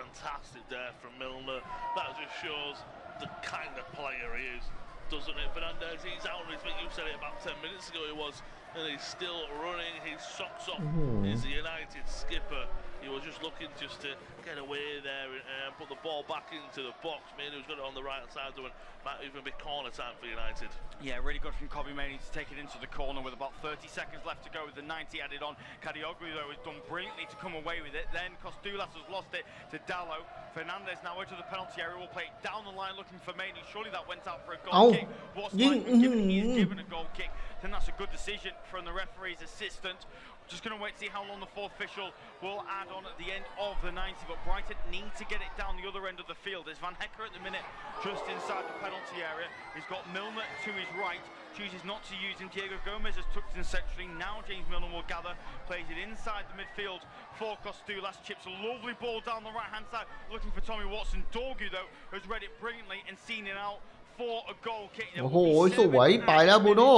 Fantastic there from Milner. That just shows the kind of player he is, doesn't it? Fernandez, he's out on his feet. You said it about 10 minutes ago he was, and he's still running his socks off. He's the United skipper. He was just looking just to get away there and put the ball back into the box. Mainu's got it on the right side, so it might even be corner time for United. Yeah, really good from Kobe Mainoo to take it into the corner with about 30 seconds left to go with the 90 added on. Kadioglu, though, has done brilliantly to come away with it. Then Costulas has lost it to Dallo. Fernandez now into the penalty area. Will play it down the line looking for Mainoo. Surely that went out for a goal kick. What's given? He's given a goal kick. Then that's a good decision from the referee's assistant. Just going to wait to see how long the fourth official will add on at the end of the 90. But Brighton need to get it down the other end of the field. There's Van Hecke at the minute just inside the penalty area. He's got Milner to his right. Chooses not to use him. Diego Gomez has tucked in centrally. Now James Milner will gather. Plays it inside the midfield for Costulas. Chips a lovely ball down the right-hand side. Looking for Tommy Watson. Dorgu, though, has read it brilliantly and seen it out. โอ้โหสวยไปแล้วบูโน่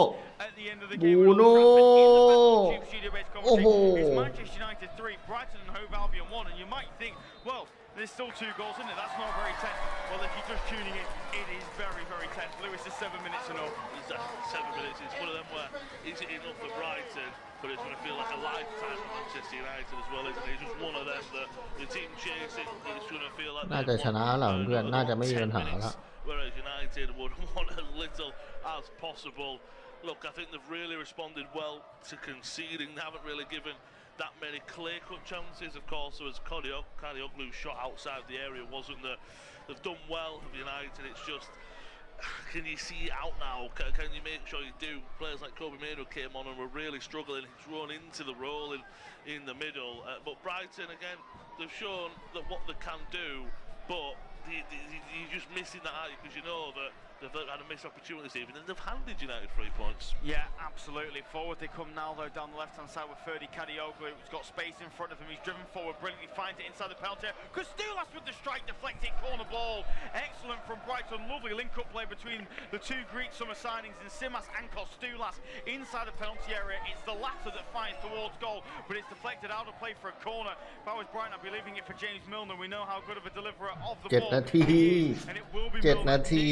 บูโน่โอ้โห Manchester United 3, Brighton and Hove Albion 1, and you might think, well, there's still 2 goals in it. That's not very tense. Well, if you're just tuning in, it is very, very tense. Lewis is 7 minutes enough. Exactly, 7 minutes. It's one of them where is it enough for Brighton, but it's going to feel like a lifetime for Manchester United as well, isn't it? It's just one of them that the team chasing. It's going to feel like น่าจะชนะแหละเพื่อนน่าจะไม่มีปัญหาละ Whereas United would want as little as possible. Look, I think they've really responded well to conceding. They haven't really given that many clear-cut chances. Of course, there was Kadioglu's shot outside the area, wasn't there? They've done well of United. It's just, can you see it out now? Can you make sure you do? Players like Kobe Mainoo came on and were really struggling. He's run into the role in the middle. But Brighton, again, they've shown that what they can do, but you're just missing that out because you know that they've had a missed opportunity this evening and they've handed United 3 points. Yeah, absolutely. Forward they come now though down the left-hand side with Ferdy Kadioglu. He's got space in front of him. He's driven forward brilliantly, finds it inside the penalty area. Costulas with the strike, deflected corner ball. Excellent from Brighton. Lovely link-up play between the 2 Greek summer signings in Simas and Costulas inside the penalty area. It's the latter that finds towards goal, but it's deflected out of play for a corner. If I was Brighton, I'd be leaving it for James Milner. We know how good of a deliverer of the ball. 7 นาที7 นาที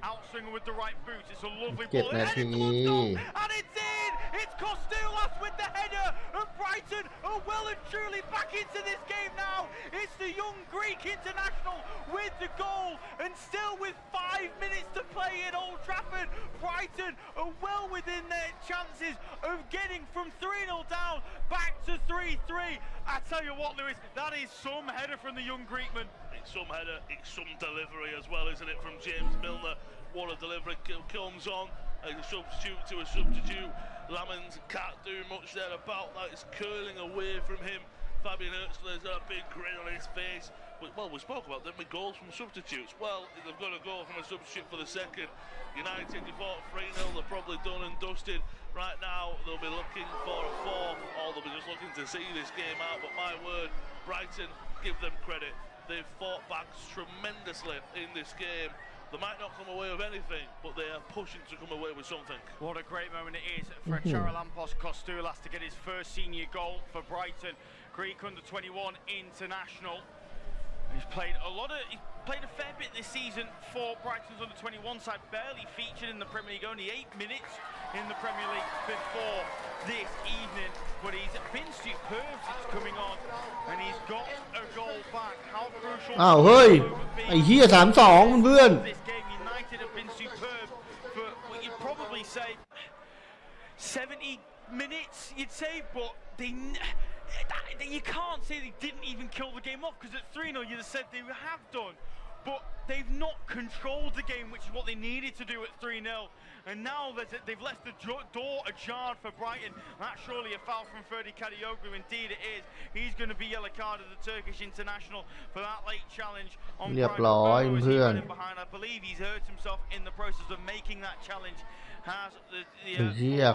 Outswinger with the right boot. It's a lovely ball. And it's in! It's Costulas with the header, and Brighton are well and truly back into this game now. It's the young Greek international with the goal, and still with 5 minutes to play at Old Trafford, Brighton are well within their chances of getting from 3-0 down back to 3-3. I tell you what, Lewis, that is some header from the young Greekman. It's some header, it's some delivery as well, isn't it, from James Milner? What a delivery comes on, a substitute to a substitute. Lamans can't do much there about that. It's curling away from him. Fabian Hurtzler's got a big grin on his face. But, well, we spoke about them with goals from substitutes. Well, they've got a goal from a substitute for the second. United, you thought 3-0, they're probably done and dusted. Right now, they'll be looking for a fourth, or they'll be just looking to see this game out. But my word, Brighton, give them credit. They've fought back tremendously in this game. They might not come away with anything, but they are pushing to come away with something. What a great moment it is for Charalampos Costulas to get his first senior goal for Brighton. Greek under-21 international. He's played a fair bit this season for Brighton's under-21 side. Barely featured in the Premier League, only 8 minutes in the Premier League before this evening. But he's been superb since coming on, and he's got a goal back. How crucial อ้าวเฮ้ยไอ้เหี้ย 3-2 เพื่อน this game. United have been superb for what you'd probably say 70 minutes, you'd say, but you can't say they didn't even kill the game off, because at 3-0 you'd have said they have done. but they've not controlled the game, which is what they needed to do at 3-0. And now they've left the door ajar for Brighton. That's surely a foul from Ferdi Kadioglu. Indeed it is. He's going to be yellow carded, the Turkish international, for that late challenge on Brighton. I believe he's hurt himself in the process of making that challenge. Has the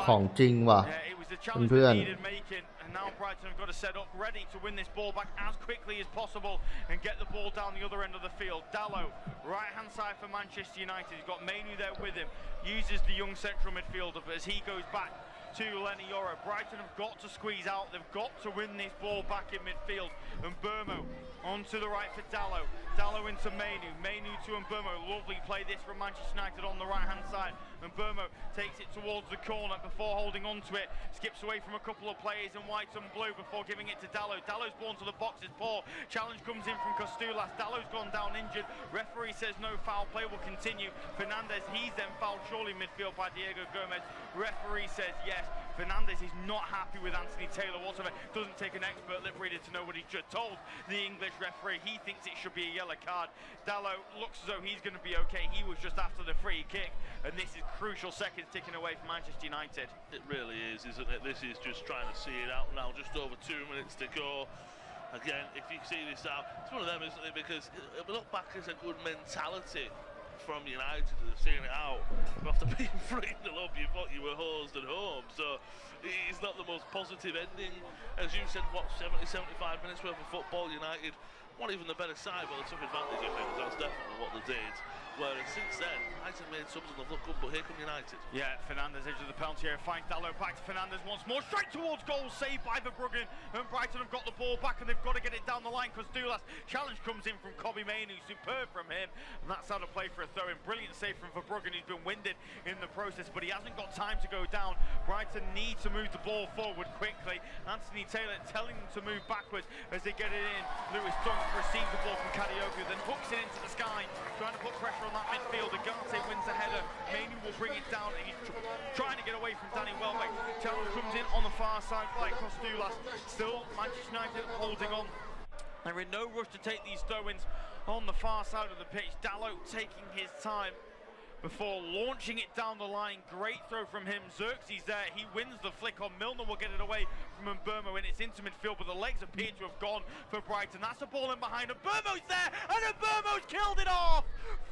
ของจริงว่ะ it was the challenge that needed making, and now Brighton have got to set up ready to win this ball back as quickly as possible and get the ball down the other end of the field. Dalot, right hand side for Manchester United. He's got Mainu there with him. Uses the young central midfielder, but as he goes back to Lenny Yoro, Brighton have got to squeeze out. They've got to win this ball back in midfield. And Burmo onto the right for Dalot. Dalot into Mainu. Mainu to Burmo. Lovely play this from Manchester United on the right hand side. And Burmo takes it towards the corner before holding on to it. Skips away from a couple of players in white and blue before giving it to Dalot. Dalot's born to the box. It's poor. Challenge comes in from Costulas. Dalot's gone down injured. Referee says no foul. Play will continue. Fernandez, he's then fouled surely midfield by Diego Gomez. Referee says yes. Fernandez is not happy with Anthony Taylor whatsoever. Doesn't take an expert lip reader to know what he just told the English referee. He thinks it should be a yellow card. Dalot looks as though he's going to be okay. He was just after the free kick, and this is crucial seconds ticking away from Manchester United. It really is, isn't it? This is just trying to see it out now. Just over 2 minutes to go. Again, if you see this out, it's one of them, isn't it? Because it look back as a good mentality from United to seeing it out. After being 3-0 up, you thought you were hosed at home. So it's not the most positive ending. As you said, what, 70-75 minutes worth of football. United weren't even the better side, but they took advantage of things. That's definitely what they did. Whereas since then, United made subs and they've looked good, but here come United. Yeah, Fernandez edge of the penalty area, finds Dalot back to Fernandez once more, straight towards goal, saved by Verbruggen, and Brighton have got the ball back and they've got to get it down the line because Dulas challenge comes in from Kobbie Mainu, superb from him, and that's how to play for a throw-in. Brilliant save from Verbruggen, who's been winded in the process, but he hasn't got time to go down. Brighton need to move the ball forward quickly. Anthony Taylor telling them to move backwards as they get it in. Lewis Dunk receives the ball from Kadioglu, then hooks it into the sky, trying to put pressure on that midfield. Agate wins the header. Mainu will bring it down. He's trying to get away from Danny Welbeck. Challenge comes in on the far side by Costulas. Still Manchester United holding on. They're in no rush to take these throw-ins on the far side of the pitch. Dalot taking his time before launching it down the line. Great throw from him. Xerxes there. He wins the flick on. Milner will get it away from Mbeumo, and it's into midfield, but the legs appear to have gone for Brighton. That's a ball in behind. Mbeumo's there, and Mbeumo's killed it off.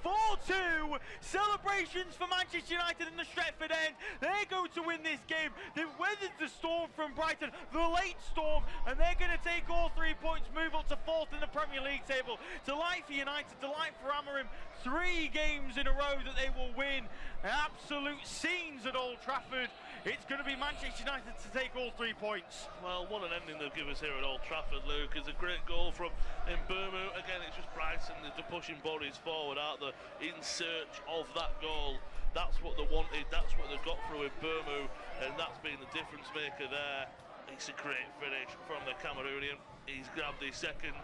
4-2. Celebrations for Manchester United in the Stretford end. They're going to win this game. They've weathered the storm from Brighton, the late storm, and they're going to take all 3 points, move up to 4th in the Premier League table. Delight for United, delight for Amorim. 3 games in a row that they will win. Absolute scenes at Old Trafford. It's going to be Manchester United to take all 3 points. Well, what an ending they'll give us here at Old Trafford, Luke. It's a great goal from Mbeumo. Again, it's just Brighton, they're pushing bodies forward, aren't they, in search of that goal. That's what they wanted, that's what they got through Mbeumo, and that's been the difference maker there. It's a great finish from the Cameroonian. He's grabbed his second.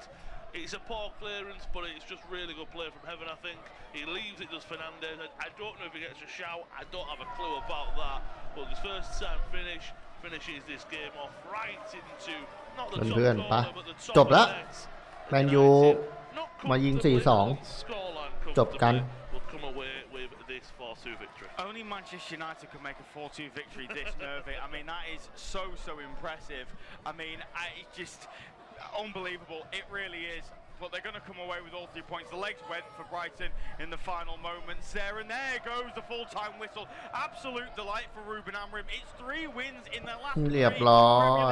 It's a poor clearance, but it's just really good play from Heaven, I think. He leaves it, does Fernandez. I don't know if he gets a shout. I don't have a clue about that. But his first time finishes this game off right into not the top corner, but the top จบแล้ว net. แมนยูมายิง 4-2 จบกัน Will come away with this 4-2 victory. Only Manchester United could make a 4-2 victory this nervy. I mean, that is so impressive. I mean, it's just unbelievable. It really is. But they're going to come away with all 3 points. The legs went for Brighton in the final moments there, and there goes the full-time whistle. Absolute delight for Ruben Amorim. It's 3 wins in their last 3 Premier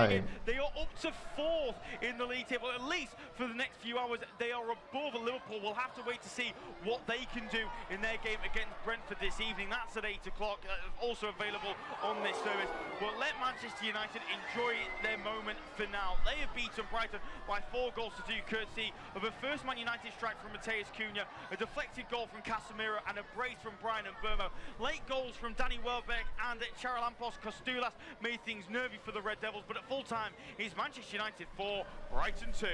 League. They are up to 4th in the league table. At least for the next few hours, they are above Liverpool. We'll have to wait to see what they can do in their game against Brentford this evening. That's at 8 o'clock. Also available on this service. But let Manchester United enjoy their moment for now. They have beaten Brighton by 4 goals to 2, courtesy of a first Man United strike from Matheus Cunha, a deflected goal from Casemiro, and a brace from Brian Mbeumo. Late goals from Danny Welbeck and Charalampos Costulas made things nervy for the Red Devils, but at full time, it's Manchester United 4, Brighton 2.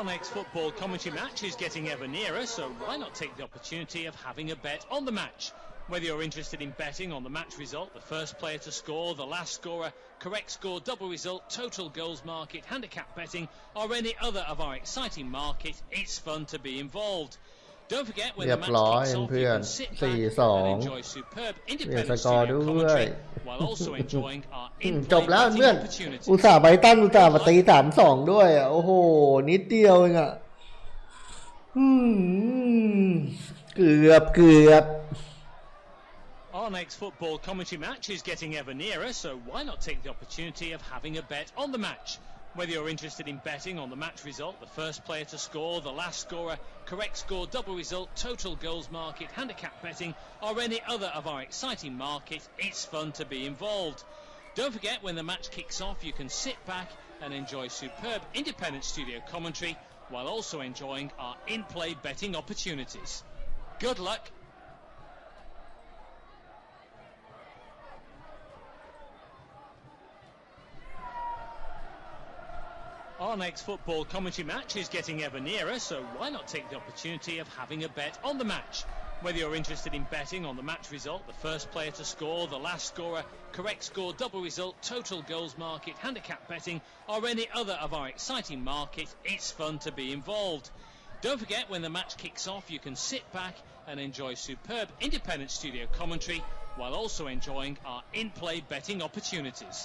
Our next football commentary match is getting ever nearer, so why not take the opportunity of having a bet on the match? Whether you're interested in betting on the match result, the first player to score, the last scorer, correct score, double result, total goals market, handicap betting, or any other of our exciting market, it's fun to be involved. Don't forget when the match kicks off, you can sit back and enjoy superb independent studio commentary while also enjoying our in-play betting opportunities. อุตส่าห์ไบรตันอุตส่าห์มาตี3-2ด้วยโอ้โหนิดเดียวเองอ่ะเกือบOur next football commentary match is getting ever nearer, so why not take the opportunity of having a bet on the match? Whether you're interested in betting on the match result, the first player to score, the last scorer, correct score, double result, total goals market, handicap betting, or any other of our exciting market, it's fun to be involved. Don't forget when the match kicks off, you can sit back and enjoy superb independent studio commentary while also enjoying our in-play betting opportunities. Good luck. Our next football commentary match is getting ever nearer, so why not take the opportunity of having a bet on the match? Whether you're interested in betting on the match result, the first player to score, the last scorer, correct score, double result, total goals market, handicap betting, or any other of our exciting market, it's fun to be involved. Don't forget when the match kicks off, you can sit back and enjoy superb independent studio commentary while also enjoying our in-play betting opportunities.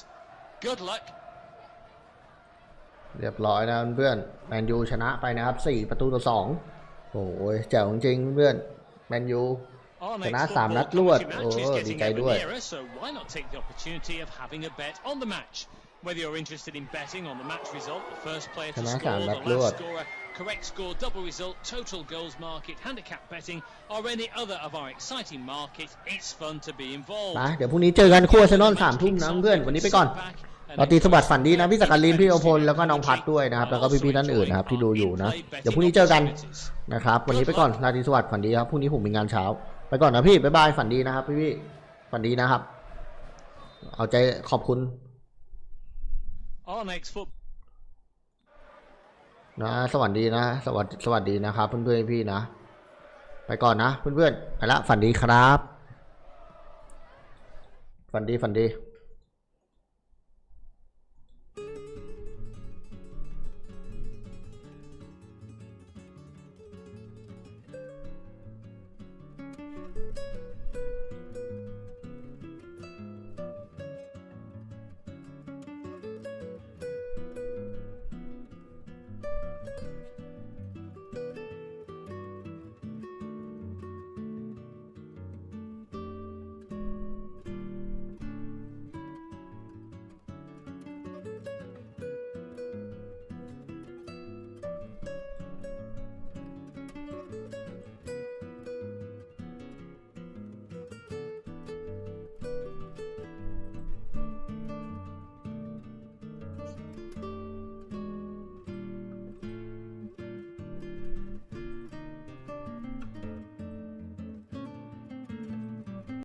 Good luck.เรียบร้อยนะเพื่อนแมนยูชนะไปนะครับ4-2โอ้ยแจ๋วจริงเพื่อนแมนยูชนะ3 นัดรวดโอ้ดีใจด้วยWhether you're interested in betting on the match result, the first player to score, the last scorer, correct score, double result, total goals market, handicap betting, or any other of our exciting market, it's fun to be involved. เดี๋ยวพรุ่งนี้เจอกันคู่อาร์เซนอล3 ทุ่มนะเพื่อนวันนี้ไปก่อนเราตีสวัสดิ์ฝันดีนะพี่สักการินพี่โอพลแล้วก็น้องพัดด้วยนะครับแล้วก็พี่ๆท่านอื่นนะครับที่ดูอยู่นะเดี๋ยวพรุ่งนี้เจอกันนะครับวันนี้ไปก่อนราตรีสวัสดิ์ฝันดีครับพรุ่งนี้ผมมีงานเช้าไปก่อนนะพี่บ๊ายบายฝันดีนะครับพี่ฝันดีนะครับเอาใจขอบคุณนะสวัสดีนะสวัสดีนะครับเพื่อนๆพี่นะไปก่อนนะเพื่อนๆไปละฝันดีครับฝันดี